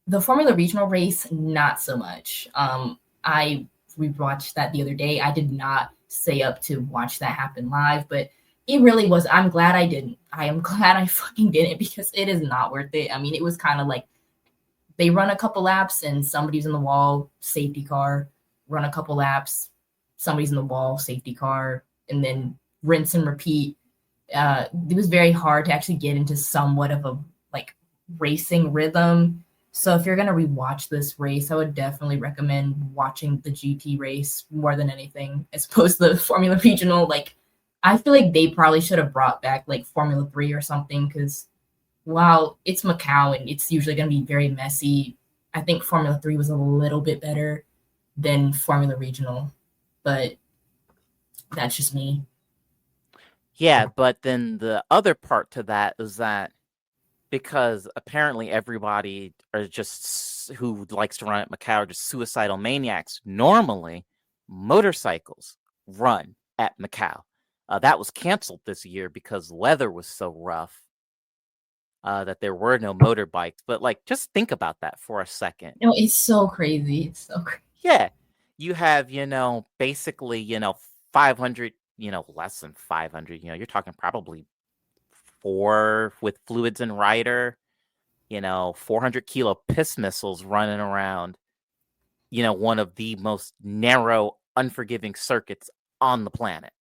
The Formula Regional race, not so much. I rewatched that the other day. I did not stay up to watch that happen live, but it really was. I'm glad I didn't. I am glad I fucking didn't because it is not worth it. I mean, it was kind of like they run a couple laps and somebody's in the wall, safety car, run a couple laps, somebody's in the wall, safety car, and then rinse and repeat. It was very hard to actually get into somewhat of a like racing rhythm. So if you're gonna rewatch this race, I would definitely recommend watching the GT race more than anything, as opposed to the Formula Regional. Like, I feel like they probably should have brought back like Formula 3 or something because while it's Macau and it's usually going to be very messy, I think Formula 3 was a little bit better than Formula Regional, but that's just me. Yeah, but then the other part to that is that because apparently everybody are just who likes to run at Macau are just suicidal maniacs. Normally, motorcycles run at Macau. That was canceled this year because the weather was so rough that there were no motorbikes. But like, just think about that for a second. You know, it's so crazy. It's so crazy. Yeah, you have basically 500, less than 500. You're talking probably 4 with fluids and rider. 400-kilo piss missiles running around, one of the most narrow, unforgiving circuits on the planet.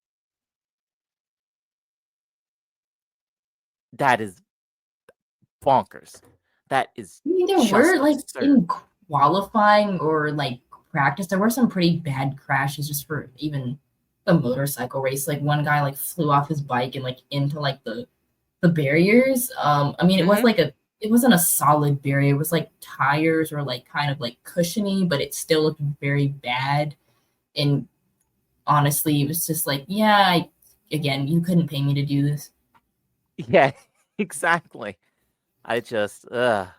That is bonkers. That is I mean, there just were like absurd. in qualifying or like practice, there were some pretty bad crashes just for even the motorcycle race. Like one guy like flew off his bike and like into like the barriers. I mean, Mm-hmm. it wasn't a solid barrier. It was like tires or like kind of like cushiony, but it still looked very bad. And honestly, it was just like, yeah, again, you couldn't pay me to do this. Yeah, exactly. I just, yeah,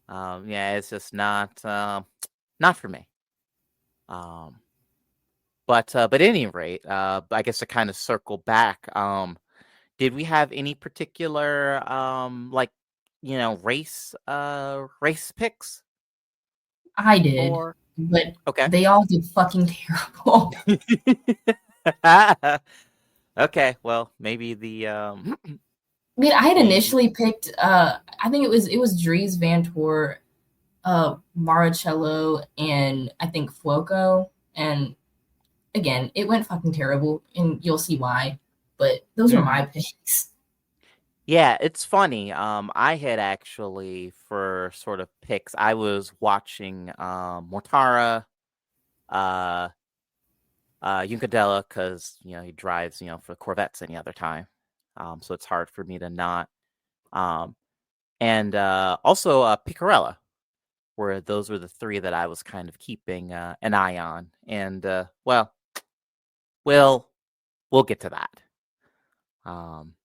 it's just not for me. Um, but at any rate, I guess to kind of circle back, did we have any particular like race picks I did, for? but Okay. they all did fucking terrible. Okay, well, maybe the I mean, I had maybe initially picked I think it was Dries Van Toor, Maricello, and I think Fuoco. And again, it went fucking terrible, and you'll see why. But those were Mhm. my picks. Yeah, it's funny. I had actually for sort of picks, I was watching Mortara, uh Juncadella, because he drives, for Corvettes any other time. So it's hard for me to not. Um and also Picarella, where those were the three that I was kind of keeping an eye on. And well, we'll we'll get to that. Um,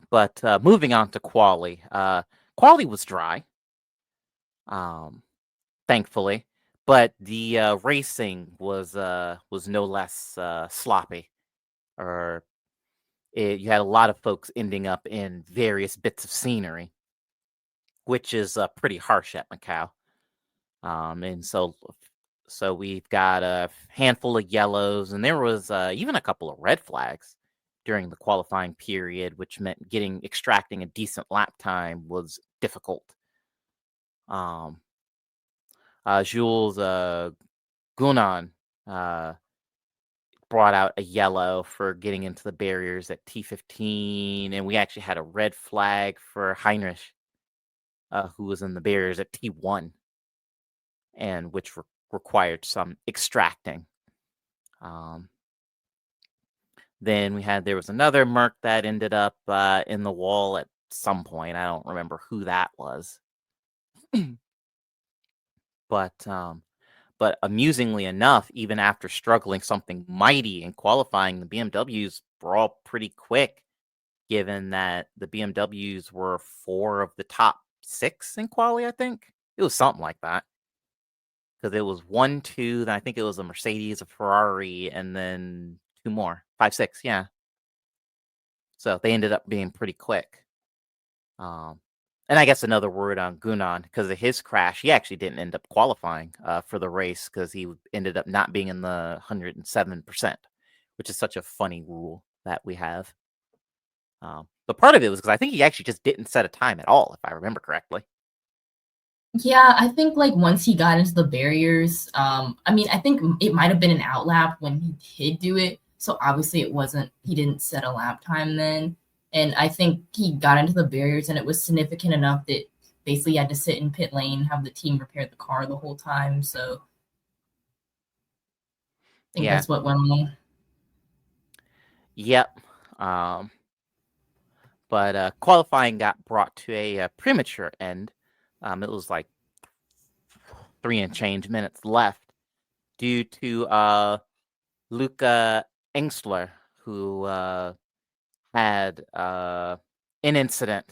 but moving on to quali. Quali was dry, um, thankfully, but the racing was no less sloppy. Or you had a lot of folks ending up in various bits of scenery, which is pretty harsh at Macau. And so we've got a handful of yellows, and there was even a couple of red flags during the qualifying period, which meant extracting a decent lap time was difficult. Um, Jules Gunan uh, brought out a yellow for getting into the barriers at T15, and we actually had a red flag for Heinrich, who was in the barriers at T1, and which required some extracting. Um, Then there was another Merc that ended up in the wall at some point. I don't remember who that was, but amusingly enough, even after struggling something mighty in qualifying, the BMWs were all pretty quick, given that the BMWs were 4 of the top 6 in quali, I think. It was something like that. Because it was 1, 2, then I think it was a Mercedes, a Ferrari, and then 2 more. 5, 6, yeah. So they ended up being pretty quick. And I guess another word on Gunan, because of his crash, he actually didn't end up qualifying for the race because he ended up not being in the 107%, which is such a funny rule that we have. But part of it was because I think he actually just didn't set a time at all, if I remember correctly. Yeah, I think like once he got into the barriers, I mean, I think it might have been an out lap when he did do it. So obviously it wasn't, he didn't set a lap time then. And I think he got into the barriers and it was significant enough that basically he had to sit in pit lane, have the team repair the car the whole time. So I think Yeah. that's what went on. Yep. But qualifying got brought to a premature end. It was like 3 and change minutes left due to Luca Engstler, who had an incident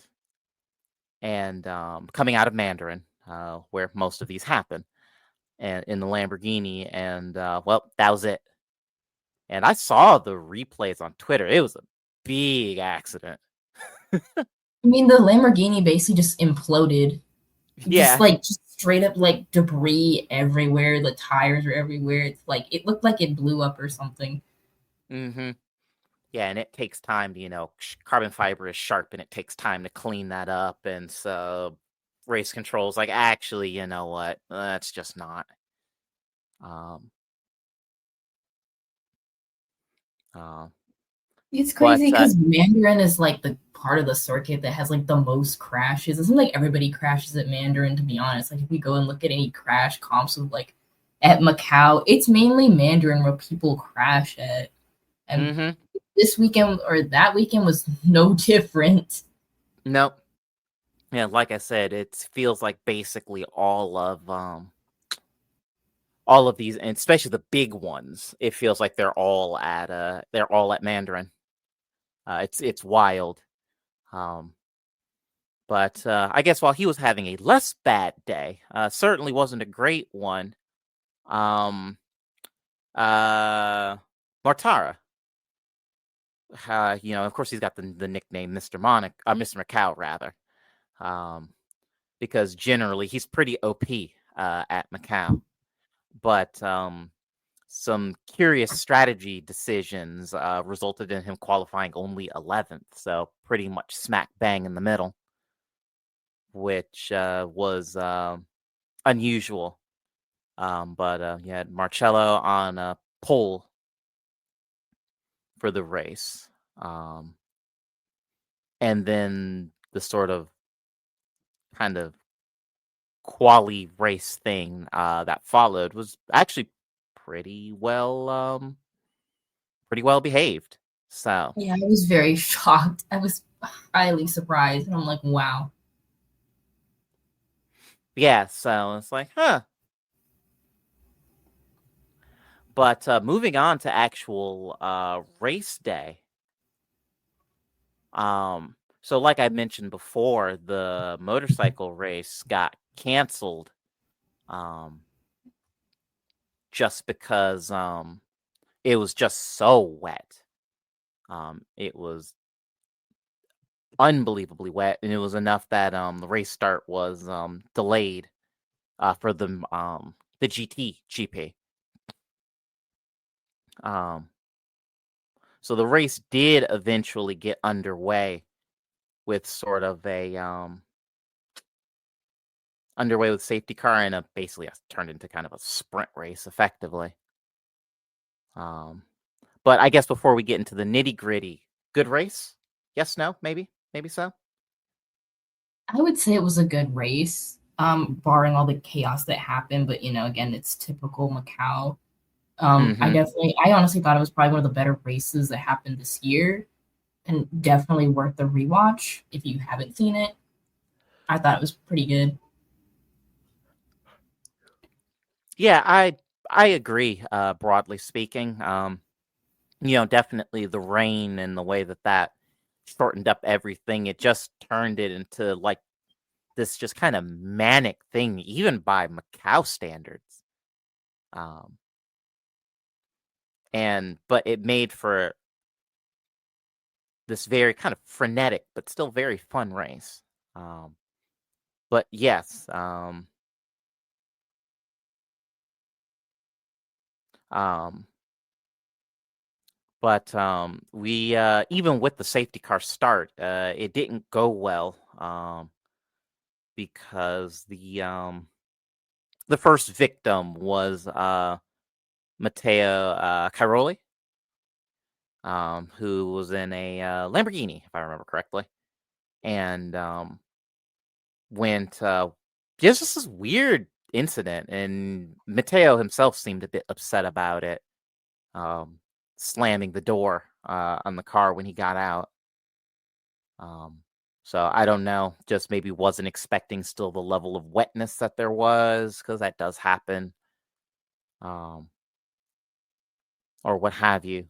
and coming out of Mandarin, where most of these happen, and in the Lamborghini, and well, that was it. And I saw the replays on Twitter. It was a big accident. I mean, the Lamborghini basically just imploded. Yeah. Just straight up like debris everywhere. The tires were everywhere. It's like it looked like it blew up or something. Mm-hmm. Yeah, and it takes time to, carbon fiber is sharp and it takes time to clean that up. And so race control's like, actually, you know what? That's just not. Um, uh, It's but crazy because Mandarin is like the part of the circuit that has like the most crashes. It seems like everybody crashes at Mandarin, to be honest. Like if we go and look at any crash comps of like at Macau, it's mainly Mandarin where people crash at. And mm-hmm. this weekend or that weekend was no different. Nope. Yeah, like I said, it feels like basically all of these, and especially the big ones, it feels like they're all at Mandarin. It's wild. Um, but I guess while he was having a less bad day, certainly wasn't a great one. Um, Mortara, of course he's got the nickname Mr. Macau rather, because generally he's pretty OP at Macau, but some curious strategy decisions resulted in him qualifying only 11th, so pretty much smack bang in the middle, which was unusual. But you had Marcello on a pole for the race. And then the sort of kind of quali race thing that followed was actually pretty well behaved. So Yeah, I was very shocked. I was highly surprised. And I'm like, wow. yeah, so it's like, huh. But moving on to actual race day. So like I mentioned before, the motorcycle race got canceled just because it was just so wet. It was unbelievably wet, and it was enough that the race start was delayed for the GP. So the race did eventually get underway with sort of a underway with safety car and basically turned into kind of a sprint race effectively. But I guess before we get into the nitty gritty, good race? Yes, no, maybe so. I would say it was a good race, barring all the chaos that happened. But again, it's typical Macau. Mm-hmm. I honestly thought it was probably one of the better races that happened this year, and definitely worth the rewatch if you haven't seen it. I thought it was pretty good. Yeah, I agree. Broadly speaking, definitely the rain and the way that shortened up everything. It just turned it into like this just kind of manic thing, even by Macau standards. But it made for this very kind of frenetic, but still very fun race. But yes, we even with the safety car start, it didn't go well, because the first victim was Matteo Cairoli, who was in a Lamborghini, if I remember correctly, and went just this weird incident, and Matteo himself seemed a bit upset about it, slamming the door on the car when he got out. So I don't know, just maybe wasn't expecting still the level of wetness that there was, because that does happen, or what have you.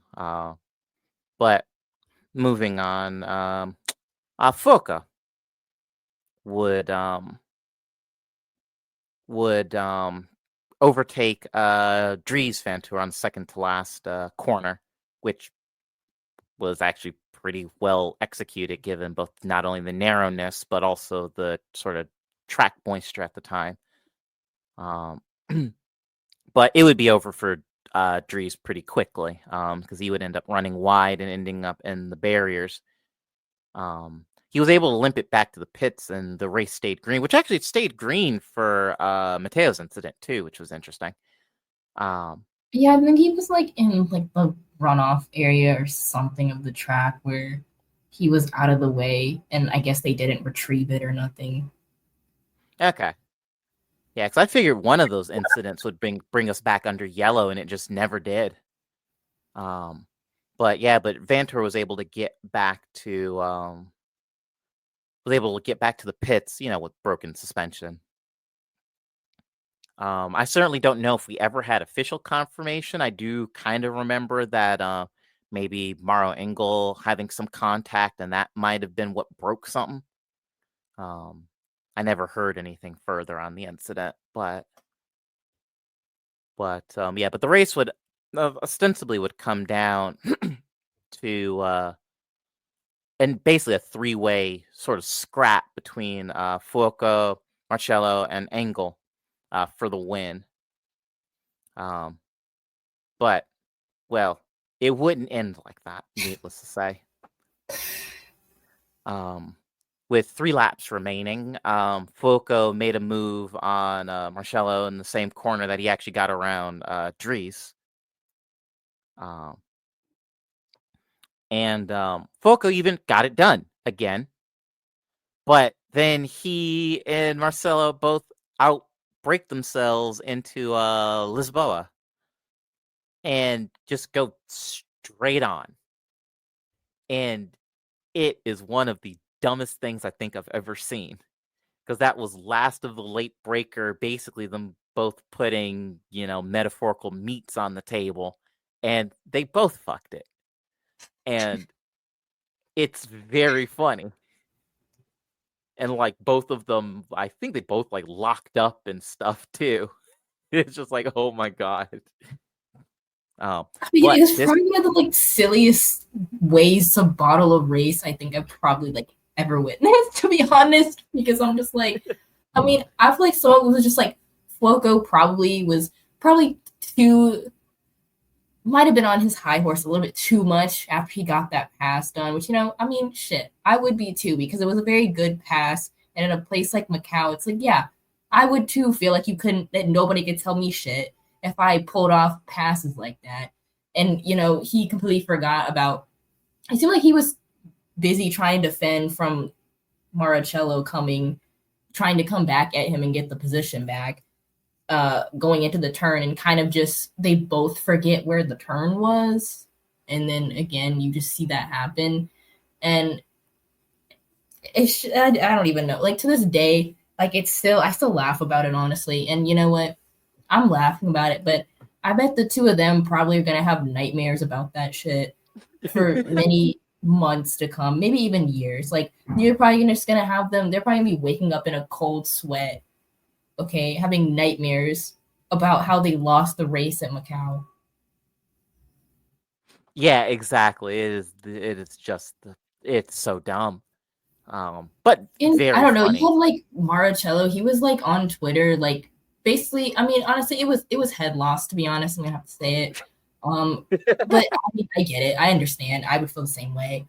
But moving on, Foca would overtake Dries Vanthoor on the second to last corner, which was actually pretty well executed given both not only the narrowness but also the sort of track moisture at the time. But it would be over for Dries pretty quickly, because he would end up running wide and ending up in the barriers. He was able to limp it back to the pits, and the race stayed green, which actually stayed green for Matteo's incident too, which was interesting. Yeah, I think he was like in like the runoff area or something of the track where he was out of the way, and I guess they didn't retrieve it or nothing. Okay. Yeah, because I figured one of those incidents would bring us back under yellow, and it just never did. But Vanthoor was able to get back to the pits, with broken suspension. I certainly don't know if we ever had official confirmation. I do kind of remember that maybe Mauro Engel having some contact, and that might have been what broke something. I never heard anything further on the incident, but the race would ostensibly would come down to and basically a three-way sort of scrap between Fuoco, Marcello, and Engel for the win. But it wouldn't end like that, needless to say. With 3 laps remaining, Fuoco made a move on Marcello in the same corner that he actually got around Dries. And Fuoco even got it done again. But then he and Marcello both outbreak themselves into Lisboa and just go straight on. And it is one of the dumbest things I think I've ever seen, because that was last of the late breaker, basically them both putting, metaphorical meats on the table, and they both fucked it. And it's very funny. And like both of them, I think they both like locked up and stuff too. It's just like, oh my god. It's probably one of the like silliest ways to bottle a race I think I've probably like ever witnessed, to be honest, because I'm just like, I mean, I feel like someone was just like, Fuoco was probably might have been on his high horse a little bit too much after he got that pass done, which, I mean, shit, I would be too, because it was a very good pass. And in a place like Macau, it's like, yeah, I would too feel like that nobody could tell me shit if I pulled off passes like that. And, he completely forgot about, it seemed like he was busy trying to defend from Marcello trying to come back at him and get the position back. Going into the turn, and kind of just they both forget where the turn was, and then again you just see that happen, and I don't even know, like to this day, like I still laugh about it, honestly. And you know what, I'm laughing about it, but I bet the two of them probably are gonna have nightmares about that shit for many months to come, maybe even years. Like you're probably just gonna have them. They're probably gonna be waking up in a cold sweat, okay, having nightmares about how they lost the race at Macau. Yeah, exactly. It is just it's so dumb. But And I very don't know, you funny. have like Maricello, he was like on Twitter, like basically, I mean, honestly, it was head loss, to be honest. I'm gonna have to say it. But I mean, I get it. I understand. I would feel the same way.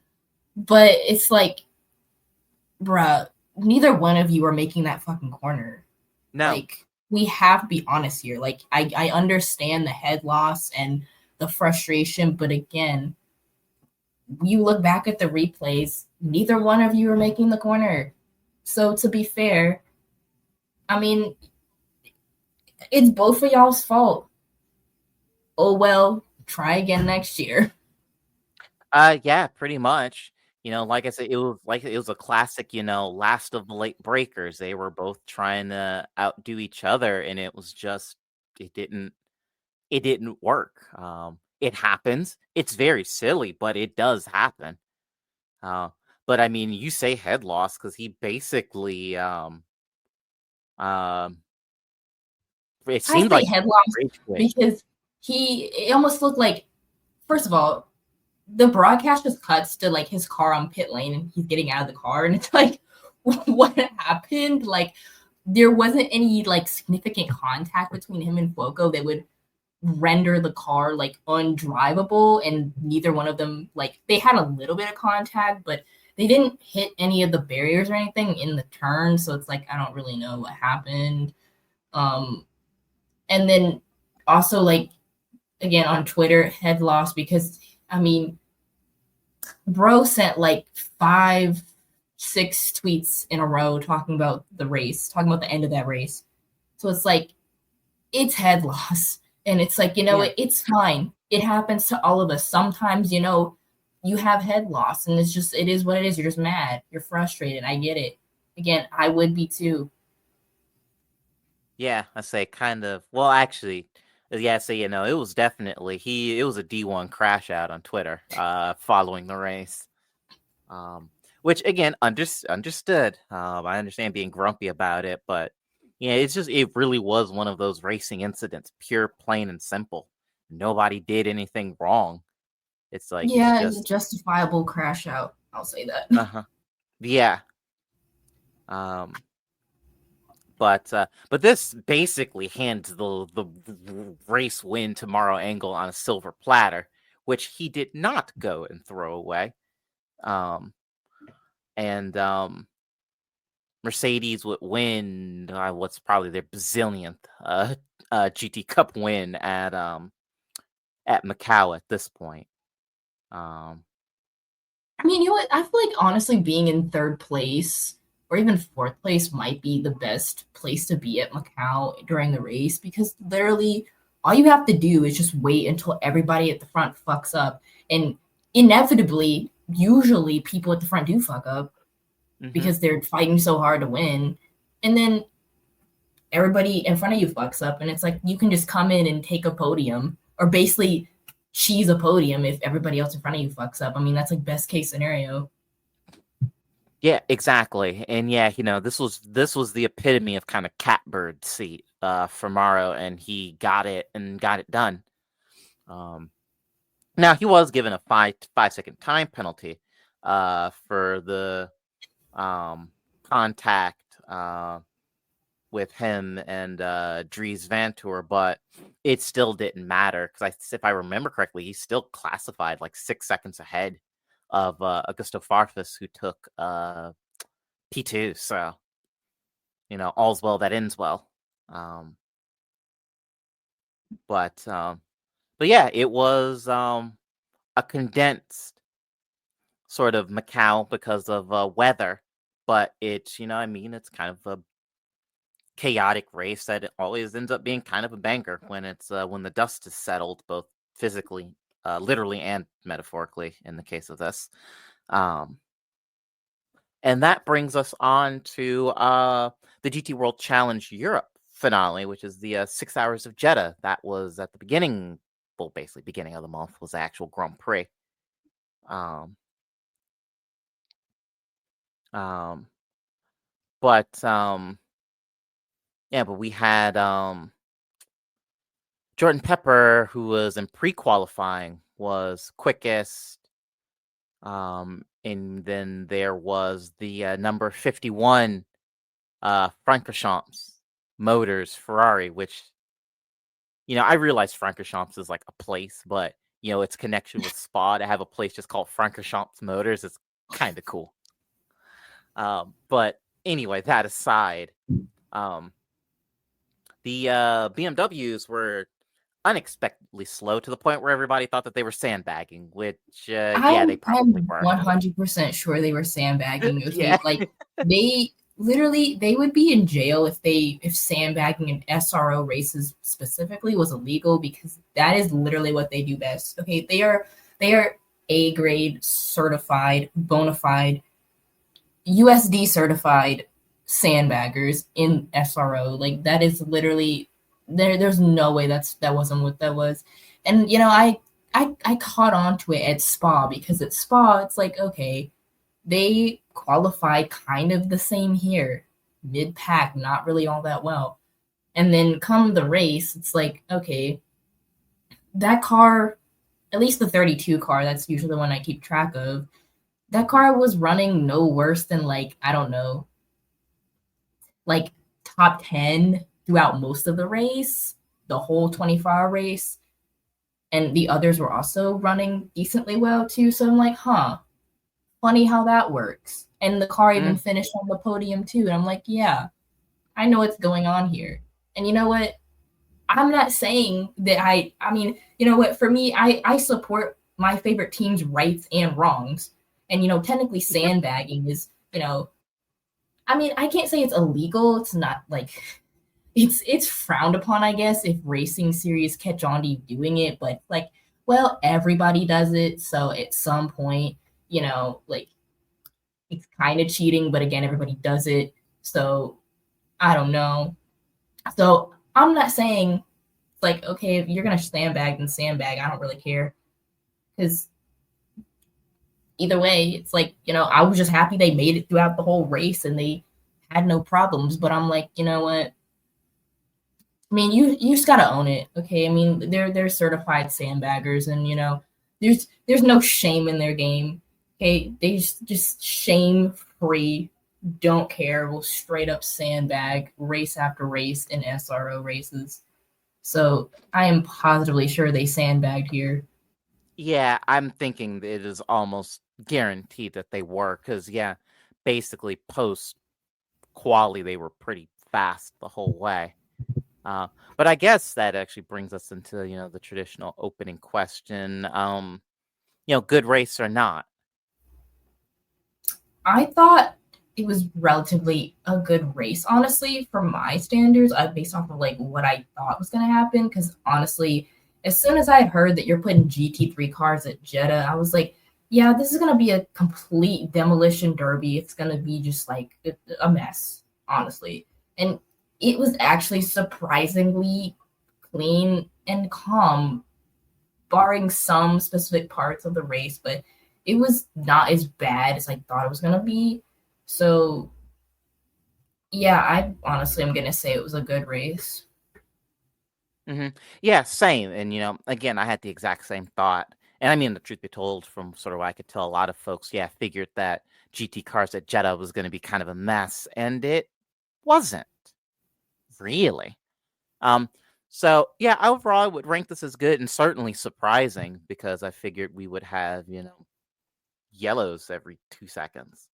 But it's like, bruh, neither one of you are making that fucking corner. No. Like, we have to be honest here. Like, I understand the head loss and the frustration, but again, you look back at the replays, neither one of you are making the corner. So to be fair, I mean, it's both of y'all's fault. Oh well, try again next year. Yeah, pretty much. Like I said, it was a classic, last of the late breakers. They were both trying to outdo each other, and it was just it didn't work. It happens. It's very silly, but it does happen. Uh, but I mean, you say head loss because he basically um it I seemed say like head loss rage quit. because it almost looked like, first of all, the broadcast just cuts to like his car on pit lane and he's getting out of the car and it's like what happened? Like there wasn't any like significant contact between him and Fuoco that would render the car like undrivable, and neither one of them, like they had a little bit of contact but they didn't hit any of the barriers or anything in the turn, so it's like I don't really know what happened. um and then also, like, again on Twitter, head loss because I mean, bro sent like 5, 6 tweets in a row talking about the race, talking about the end of that race. So it's like, it's head loss. And it's like, Yeah. it's fine. It happens to all of us. Sometimes, you have head loss and it's just, it is what it is. You're just mad. You're frustrated. I get it. Again, I would be too. Yeah, I say kind of. Well, actually, yeah, so it was definitely it was a D1 crash out on Twitter following the race. Um which again understood. I understand being grumpy about it, but yeah, it really was one of those racing incidents, pure plain and simple. Nobody did anything wrong. It's like it's Yeah, it's a just justifiable crash out. I'll say that. uh-huh. Yeah. Um but this basically hands the race win to Morrow Angle on a silver platter, which he did not go and throw away. Um, and Mercedes would win what's probably their bazillionth GT Cup win at Macau at this point. Um, I mean, you know what? I feel like honestly being in third place or even fourth place might be the best place to be at Macau during the race because literally all you have to do is just wait until everybody at the front fucks up. And inevitably, usually people at the front do fuck up mhm. because they're fighting so hard to win. And then everybody in front of you fucks up. And it's like you can just come in and take a podium or basically cheese a podium if everybody else in front of you fucks up. I mean, that's like best case scenario. Yeah, exactly. And yeah, this was the epitome of kind of catbird seat for Morrow, and he got it and got it done. Um, Now he was given a 5 second time penalty for the contact with him and Dries Vantour, but it still didn't matter because if I remember correctly, he's still classified like 6 seconds ahead of Augusto Farfus, who took P2. So all's well that ends well. Um, but yeah, it was a condensed sort of Macau because of weather, but it's I mean it's kind of a chaotic race that it always ends up being kind of a banger when it's when the dust is settled, both physically, literally, and metaphorically in the case of this. Um, and that brings us on to the GT World Challenge Europe finale, which is the 6 hours of Jeddah. That was at the beginning, well, basically beginning of the month was the actual Grand Prix. Um, Um, but yeah, but we had Jordan Pepper, who was in pre-qualifying, was quickest. And then there was the number 51 Francorchamps Motors Ferrari, which, I realize Francorchamps is like a place, but its connection with Spa to have a place just called Francorchamps Motors is kind of cool. But anyway, that aside, um, the BMWs were unexpectedly slow to the point where everybody thought that they were sandbagging, which, yeah, they I'm probably were. 100% sure they were sandbagging. Yeah. Okay, like they would be in jail if sandbagging in SRO races specifically was illegal, because that is literally what they do best. Okay, they are A grade certified, bona fide, USD certified sandbaggers in SRO. Like, that is literally there's no way that wasn't what that was. And I caught on to it at Spa, because at Spa it's like, okay, they qualified kind of the same here, mid pack, not really all that well. And then come the race, it's like, okay, that car, at least the 32 car, that's usually the one I keep track of, that car was running no worse than, like, I don't know, like top 10 throughout most of the race, the whole 24-hour race. And the others were also running decently well too. So I'm like, funny how that works. And the car even finished on the podium too. And I'm like, yeah, I know what's going on here. And you know what? I'm not saying that I mean, you know what? For me, I support my favorite team's rights and wrongs. And, technically sandbagging is, I mean, I can't say it's illegal. It's not like it's frowned upon, I guess, if racing series catch on to you doing it. But, like, well, everybody does it. So at some point, like, it's kind of cheating, but again, everybody does it. So I don't know. So I'm not saying, like, okay, if you're gonna sandbag, then sandbag. I don't really care, because either way, it's like, I was just happy they made it throughout the whole race and they had no problems. But I'm like, you know what? I mean, you just gotta own it, okay? I mean, they're certified sandbaggers, and there's no shame in their game. Okay, they just shame free, don't care, will straight up sandbag race after race in SRO races. So I am positively sure they sandbagged here. Yeah, I'm thinking that it is almost guaranteed that they were, because, yeah, basically post quali they were pretty fast the whole way. But I guess that actually brings us into the traditional opening question. Good race or not? I thought it was relatively a good race, honestly, for my standards, based off of like what I thought was going to happen. Because honestly, as soon as I heard that you're putting GT3 cars at Jeddah, I was like, yeah, this is going to be a complete demolition derby. It's going to be just like a mess, honestly. And it was actually surprisingly clean and calm, barring some specific parts of the race, but it was not as bad as I thought it was going to be. So, yeah, I honestly am going to say it was a good race. Yeah, same. And, again, I had the exact same thought. And I mean, the truth be told, from sort of what I could tell, a lot of folks, yeah, figured that GT cars at Jeddah was going to be kind of a mess. And it wasn't really. So, yeah, overall, I would rank this as good and certainly surprising, because I figured we would have, yellows every 2 seconds.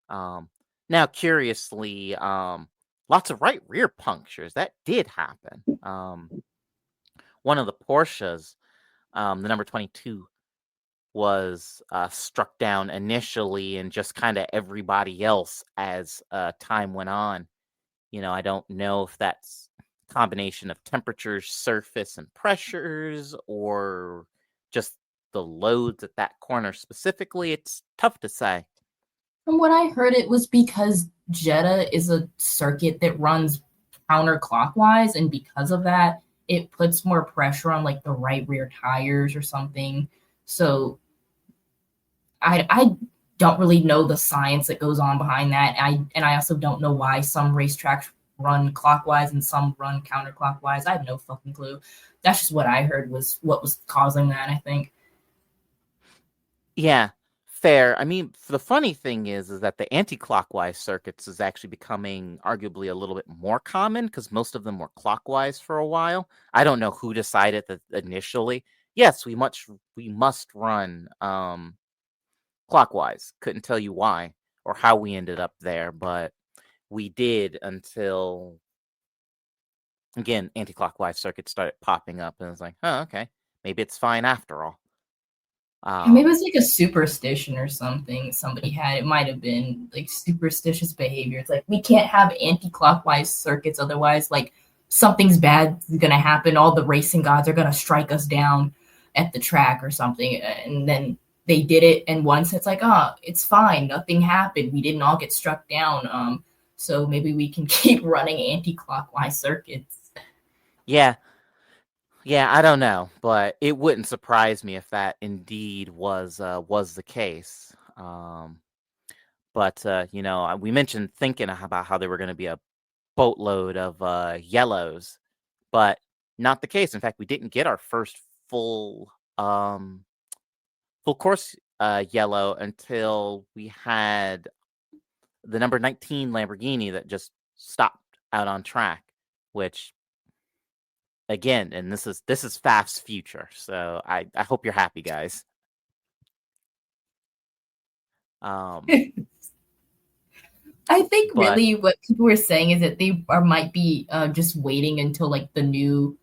Now, curiously, lots of right rear punctures. That did happen. One of the Porsches, the number 22, was struck down initially, and just kind of everybody else as time went on. I don't know if that's a combination of temperatures, surface, and pressures, or just the loads at that corner specifically. It's tough to say. From what I heard, it was because Jeddah is a circuit that runs counterclockwise, and because of that, it puts more pressure on like the right rear tires or something. So I don't really know the science that goes on behind that. I also don't know why some racetracks run clockwise and some run counterclockwise. I have no fucking clue. That's just what I heard was what was causing that, I think. Yeah, fair. I mean, the funny thing is that the anti-clockwise circuits is actually becoming arguably a little bit more common because most of them were clockwise for a while. I don't know who decided that initially. Yes, we must run clockwise. Couldn't tell you why or how we ended up there, but we did until again anti-clockwise circuits started popping up, and it's like, oh, okay, maybe it's fine after all. Maybe it was Um, like a superstition or something somebody had. It might have been like superstitious behavior. It's like we can't have anti-clockwise circuits, otherwise, like something's bad is gonna happen. All the racing gods are gonna strike us down at the track or something. And then they did it, and once it's like, oh, it's fine, nothing happened. We didn't all get struck down. So maybe we can keep running anti-clockwise circuits. yeah, Yeah, I don't know, but it wouldn't surprise me if that indeed was the case. But we mentioned thinking about how there were going to be a boatload of yellows, but not the case. In fact, we didn't get our first full um, full course yellow until we had the number 19 Lamborghini that just stopped out on track, which again, and this is Fast's future. So I hope you're happy, guys. Um, I think but really what people were saying is that they are might be just waiting until like the new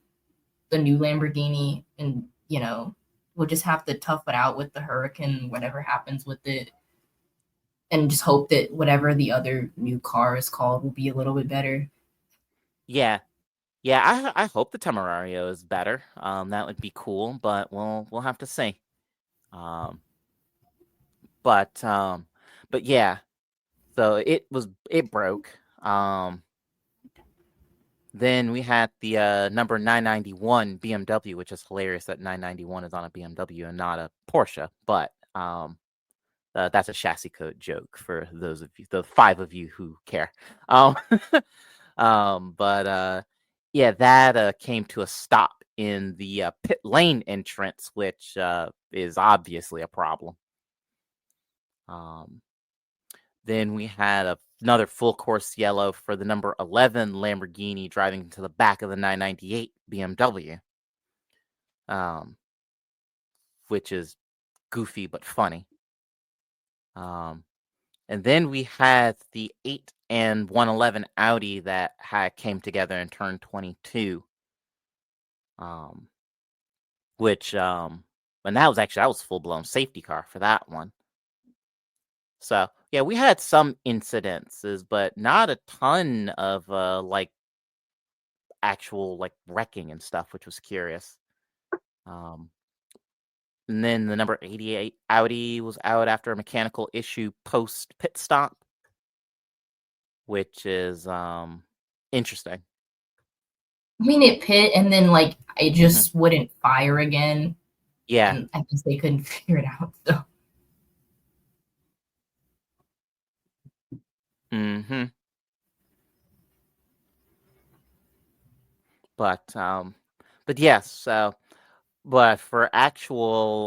Lamborghini, and we'll just have to tough it out with the Hurricane, whatever happens with it, and just hope that whatever the other new car is called will be a little bit better. yeah, yeah, I hope the Temerario is better. That would be cool, but we'll have to see. Um, but um, but yeah, so it broke. Then we had the number 991 BMW, which is hilarious that 991 is on a BMW and not a Porsche. But that's a chassis code joke for those of you, the 5 of you who care. Um, but yeah, that came to a stop in the pit lane entrance, which is obviously a problem. Um, then we had another full course yellow for the number 11 Lamborghini driving to the back of the 998 BMW, um, which is goofy but funny. And then we had the 8 and 111 Audi that came together and turned 22. Um, which and that was full blown safety car for that one. So yeah, we had some incidences, but not a ton of like actual like wrecking and stuff, which was curious. Um, and then the number 88 Audi was out after a mechanical issue post pit stop, which is interesting. I mean, it pit and then like it Hmm. just wouldn't fire again, Yeah. and I guess they couldn't figure it out. So Hmm. But yes, so but for actual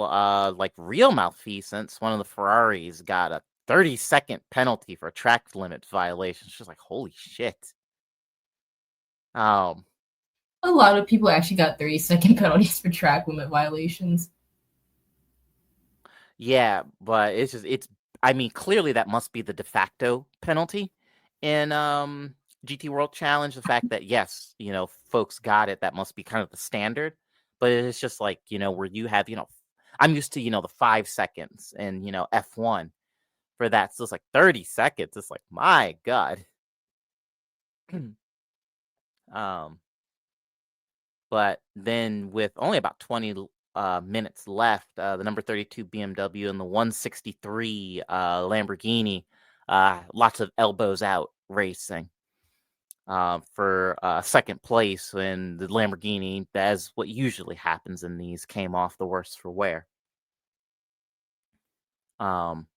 like real malfeasance, one of the Ferraris got a 30-second penalty for track limit violations. Just like holy shit. Um a lot of people actually got 30-second penalties for track limit violations. yeah, but it's I mean clearly that must be the de facto penalty in GT World Challenge. The fact that yes, folks got it, that must be kind of the standard. But it's just like, where you have, I'm used to, the 5 seconds and F1 for that. So it's like 30 seconds. It's like, my God. um, but then with only about 20 minutes left, the number 32 BMW and the 163 Lamborghini, lots of elbows out racing for second place. And the Lamborghini, as what usually happens in these, came off the worst for wear. Um,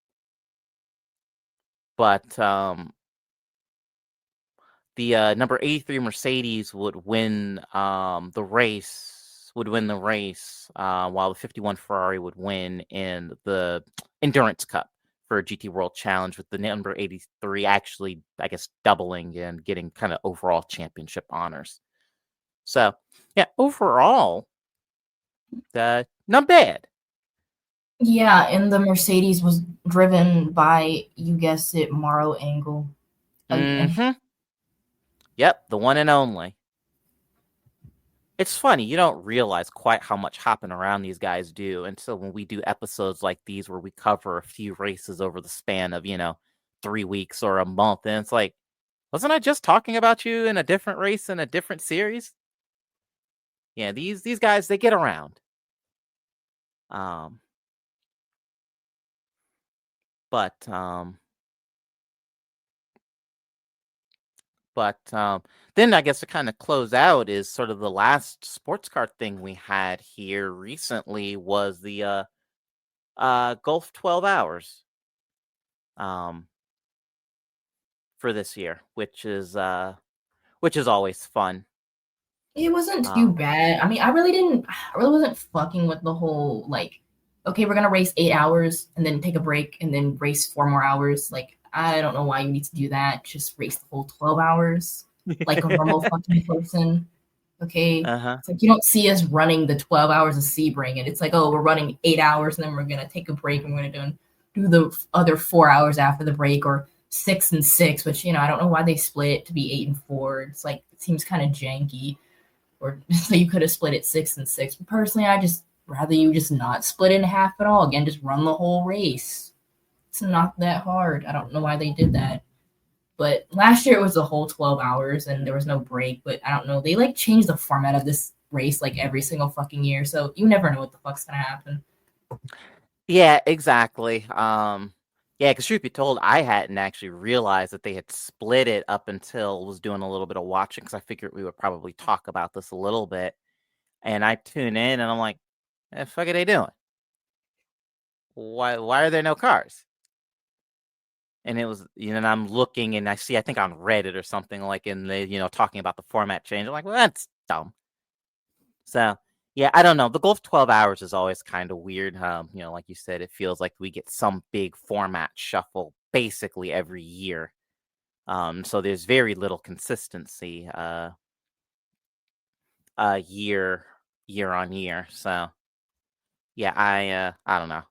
but the number 83 Mercedes would win the race. While the 51 Ferrari would win in the Endurance Cup for GT World Challenge, with the number 83 actually, I guess, doubling and getting kind of overall championship honors. So, yeah, overall, not bad. Yeah, and the Mercedes was driven by, you guessed it, Maro Engel again. Mm-hmm. Yep, the one and only. It's funny, you don't realize quite how much hopping around these guys do until when we do episodes like these where we cover a few races over the span of, 3 weeks or a month. And it's like, wasn't I just talking about you in a different race in a different series? Yeah, these guys, they get around. Um, but then I guess to kind of close out is sort of the last sports car thing we had here recently was the Gulf 12 Hours for this year, which is always fun. It wasn't too bad. I mean, I really wasn't fucking with the whole, like, okay, we're gonna race 8 hours and then take a break and then race 4 more hours. Like, I don't know why you need to do that. Just race the whole 12 hours like a normal fucking person. Okay. It's like you don't see us running the 12 hours of Sebring, and it's like, oh, we're running 8 hours and then we're gonna take a break and we're gonna do the other 4 hours after the break, or 6 and 6, which I don't know why they split it to be 8 and 4. It's like, it seems kind of janky. Or so you could have split it 6 and 6. But personally, I just rather you just not split it in half at all. Again, just run the whole race. It's not that hard. I don't know why they did that. But last year it was the whole 12 hours and there was no break. But I don't know. They like changed the format of this race like every single fucking year. So you never know what the fuck's gonna happen. Yeah, exactly. Yeah, because truth be told, I hadn't actually realized that they had split it up until was doing a little bit of watching, because I figured we would probably talk about this a little bit. And I tune in and I'm like, the fuck are they doing? Why are there no cars? And it was, and I'm looking and I see, I think on Reddit or something, like in the, talking about the format change. I'm like, well, that's dumb. So, yeah, I don't know. The Gulf 12 Hours is always kind of weird. Like you said, it feels like we get some big format shuffle basically every year. So there's very little consistency year on year. So, yeah, I don't know.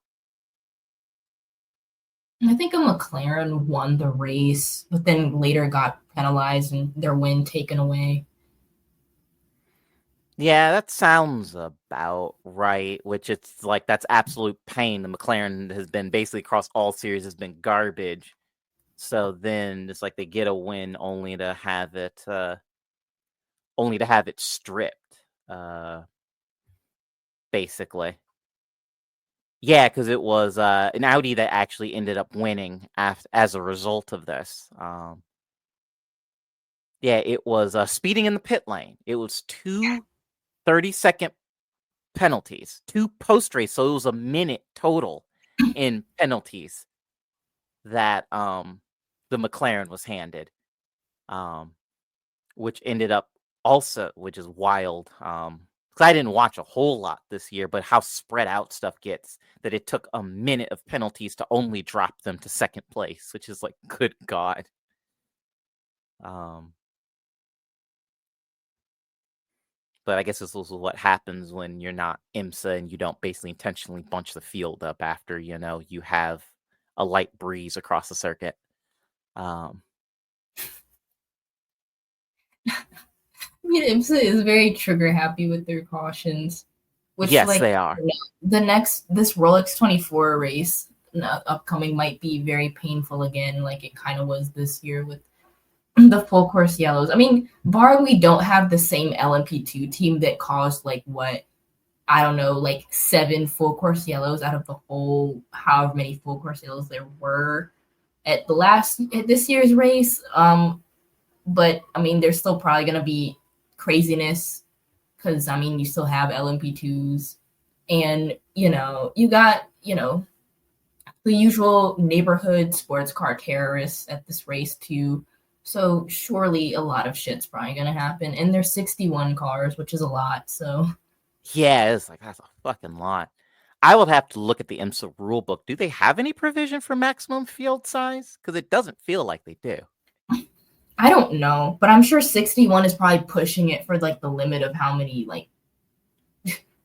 I think a McLaren won the race, but then later got penalized and their win taken away. Yeah, that sounds about right, which it's like that's absolute pain. The McLaren has been basically across all series has been garbage. So then it's like they get a win only to have it stripped. Basically. Yeah, because it was an Audi that actually ended up winning as a result of this. Yeah, it was speeding in the pit lane. It was 2 30-second penalties, 2 post-race, so it was a minute total in penalties that the McLaren was handed, which ended up also, which is wild, because I didn't watch a whole lot this year, but how spread out stuff gets, that it took a minute of penalties to only drop them to second place, which is like, good God. But I guess this is what happens when you're not IMSA and you don't basically intentionally bunch the field up after, you have a light breeze across the circuit. I mean, IMSA is very trigger happy with their cautions. Which, yes, like, they are. This Rolex 24 race upcoming might be very painful again, like it kind of was this year with the full course yellows. I mean, barring we don't have the same LMP2 team that caused like what, I don't know, like 7 full course yellows out of the whole however many full course yellows there were at this year's race. But I mean, there's still probably gonna be craziness because I mean, you still have LMP2s, and you got the usual neighborhood sports car terrorists at this race too. So surely a lot of shit's probably gonna happen. And there's 61 cars, which is a lot. So Yeah, it's like that's a fucking lot. I would have to look at the IMSA rulebook. Do they have any provision for maximum field size? Because it doesn't feel like they do. I don't know, but I'm sure 61 is probably pushing it for like the limit of how many like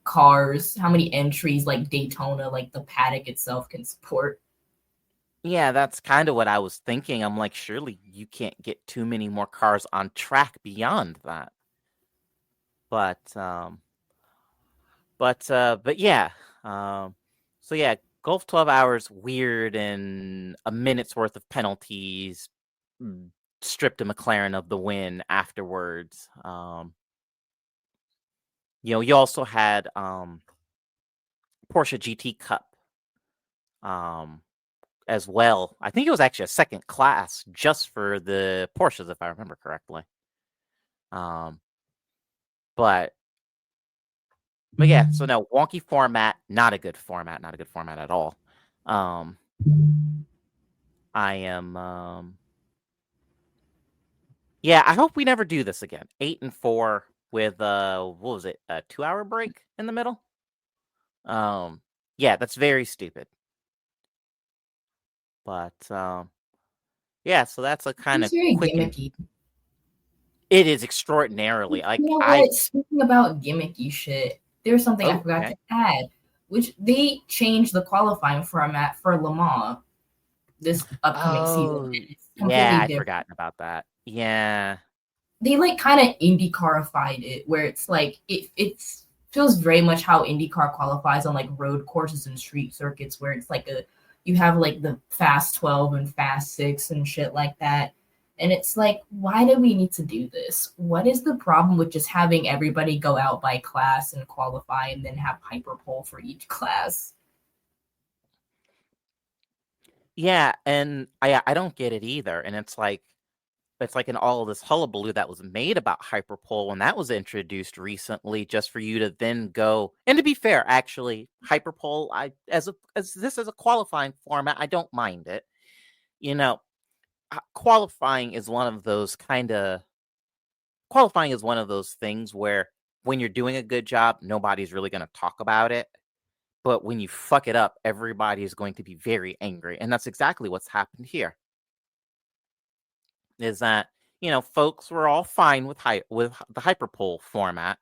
cars, how many entries like Daytona, like the paddock itself can support. Yeah, that's kind of what I was thinking. I'm like, surely you can't get too many more cars on track beyond that. But yeah. So yeah, Golf 12 hours weird and a minute's worth of penalties stripped a McLaren of the win afterwards. You also had Porsche GT Cup as well. I think it was actually a second class just for the Porsches, if I remember correctly. But yeah, so no, wonky format, not a good format at all. I am yeah, I hope we never do this again. 8 and 4 with what was it, a 2-hour break in the middle? Yeah, that's very stupid. But yeah, so that's a kind of quick gimmicky. It is extraordinarily like you know what? Speaking about gimmicky shit, there's something I forgot to add, which they changed the qualifying format for Le Mans this upcoming season. It's yeah, I'd forgotten about that. Yeah. They like kind of IndyCarified it, where it's like it feels very much how IndyCar qualifies on like road courses and street circuits, where it's like you have like the Fast 12 and Fast 6 and shit like that. And it's like, why do we need to do this? What is the problem with just having everybody go out by class and qualify and then have hyperpole for each class? Yeah, and I don't get it either. And it's like in all of this hullabaloo that was made about hyperpole when that was introduced recently, just for you to then go. And to be fair, actually, hyperpole, as a qualifying format, I don't mind it. Qualifying is one of those things where when you're doing a good job, nobody's really going to talk about it. But when you fuck it up, everybody is going to be very angry. And that's exactly what's happened here. Is that, folks were all fine with the hyperpole format.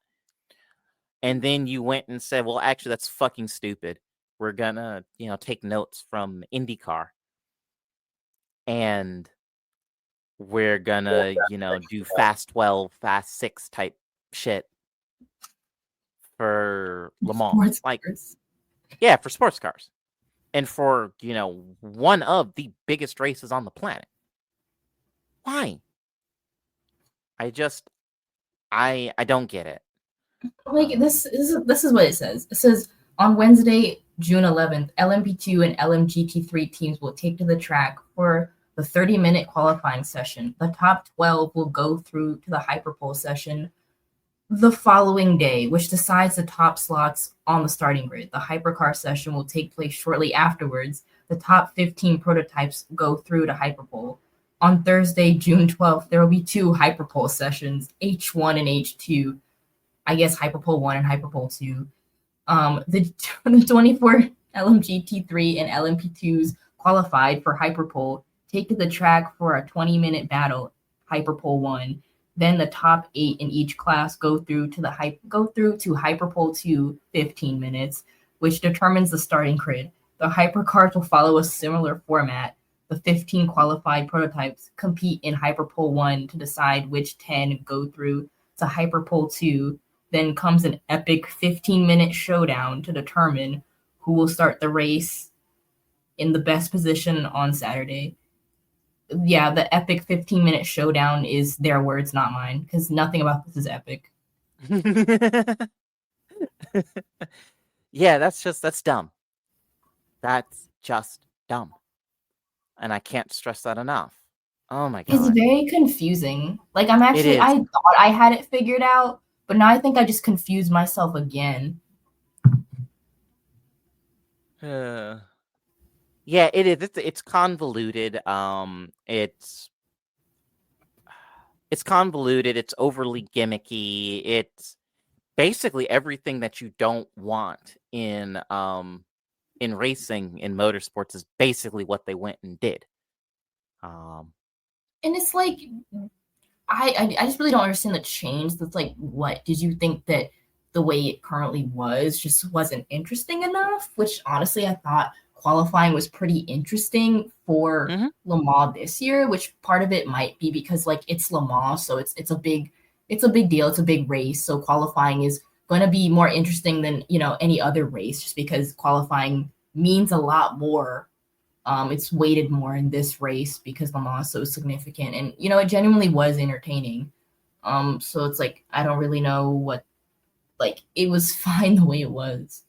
And then you went and said, well, actually, that's fucking stupid. We're going to, take notes from IndyCar. And we're going to, do Fast 12, Fast 6 type shit for Le Mans. Yeah, for sports cars. And for, one of the biggest races on the planet. Why? I don't get it. Like this is what it says. It says on Wednesday, June 11th, LMP2 and LMGT3 teams will take to the track for the 30-minute qualifying session. The top 12 will go through to the hyperpole session the following day, which decides the top slots on the starting grid. The hypercar session will take place shortly afterwards. The top 15 prototypes go through to hyperpole. On Thursday, June 12th, there will be 2 hyperpole sessions, H1 and H2. I guess hyperpole 1 and hyperpole 2. The 24 LMGT3 and LMP2s qualified for hyperpole take to the track for a 20-minute battle, hyperpole 1. Then the top 8 in each class go through to hyperpole 2, 15 minutes, which determines the starting grid. The hypercars will follow a similar format. The 15 qualified prototypes compete in hyperpole 1 to decide which 10 go through to hyperpole 2. Then comes an epic 15-minute showdown to determine who will start the race in the best position on Saturday. Yeah, the epic 15-minute showdown is their words, not mine, because nothing about this is epic. Yeah, that's dumb. That's just dumb. And I can't stress that enough. Oh my god. It's very confusing. Like I thought I had it figured out, but now I think I just confused myself again. Yeah, it is. It's convoluted. It's convoluted. It's overly gimmicky. It's basically everything that you don't want in racing, in motorsports, is basically what they went and did. And it's like, I just really don't understand the change. That's like, what did you think that the way it currently was just wasn't interesting enough? Which honestly, I thought qualifying was pretty interesting for Mhm. Le Mans this year. Which part of it might be because like it's Le Mans, so it's a big deal. It's a big race, so qualifying is going to be more interesting than any other race, just because qualifying means a lot more. It's weighted more in this race because Le Mans is so significant, and it genuinely was entertaining. So it's like I don't really know what, like, it was fine the way it was.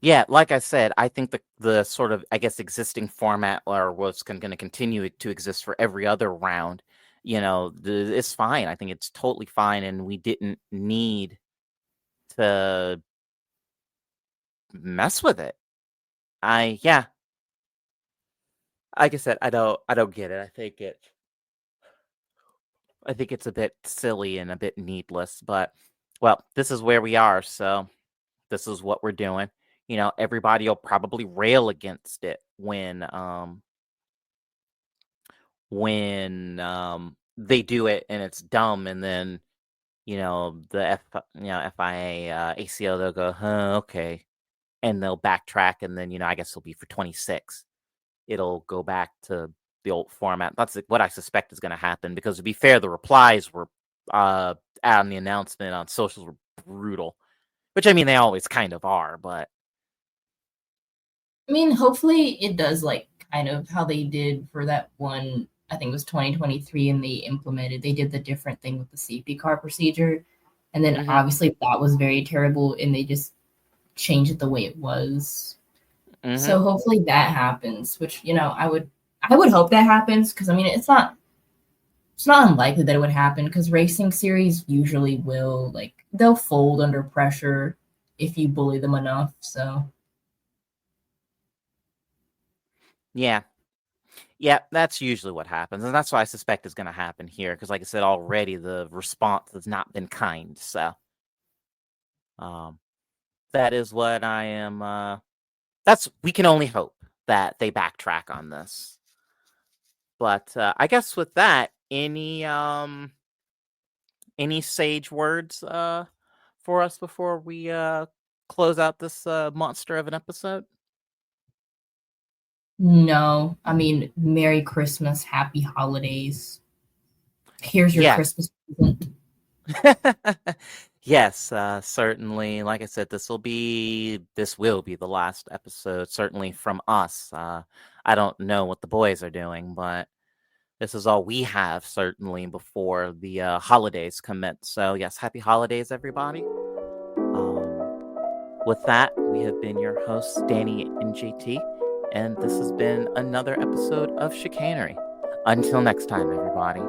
Yeah, like I said, I think the sort of, I guess, existing format, or was going to continue to exist for every other round, it's fine. I think it's totally fine, and we didn't need to mess with it. Yeah, like I said, I don't get it. I think it's a bit silly and a bit needless, but well, this is where we are, so this is what we're doing. Everybody will probably rail against it when they do it and it's dumb, and then the FIA, ACO, they'll go, huh, okay, and they'll backtrack, and then I guess it'll be for 26. It'll go back to the old format. That's what I suspect is going to happen, because to be fair, the replies were on the announcement on socials were brutal, which I mean they always kind of are, but I mean, hopefully it does, like, kind of how they did for that one. I think it was 2023, and they did the different thing with the CP car procedure, and then hmm obviously that was very terrible, and they just changed it the way it was. hmm So hopefully that happens, which I would hope that happens, because I mean it's not unlikely that it would happen, because racing series usually will, like, they'll fold under pressure if you bully them enough. So yeah. Yeah, that's usually what happens, and that's what I suspect is going to happen here. Because, like I said already, the response has not been kind. So, um, that is what I am. We can only hope that they backtrack on this. But I guess with that, any sage words for us before we close out this monster of an episode? no, I mean, Merry Christmas, Happy Holidays. Here's your Yes. Christmas present. Yes, certainly. Like I said, this will be the last episode, certainly from us. I don't know what the boys are doing, but this is all we have, certainly, before the holidays commit. So, yes, happy holidays, everybody. With that, we have been your hosts, Danny and JT, and this has been another episode of Chicanery. Until next time, everybody.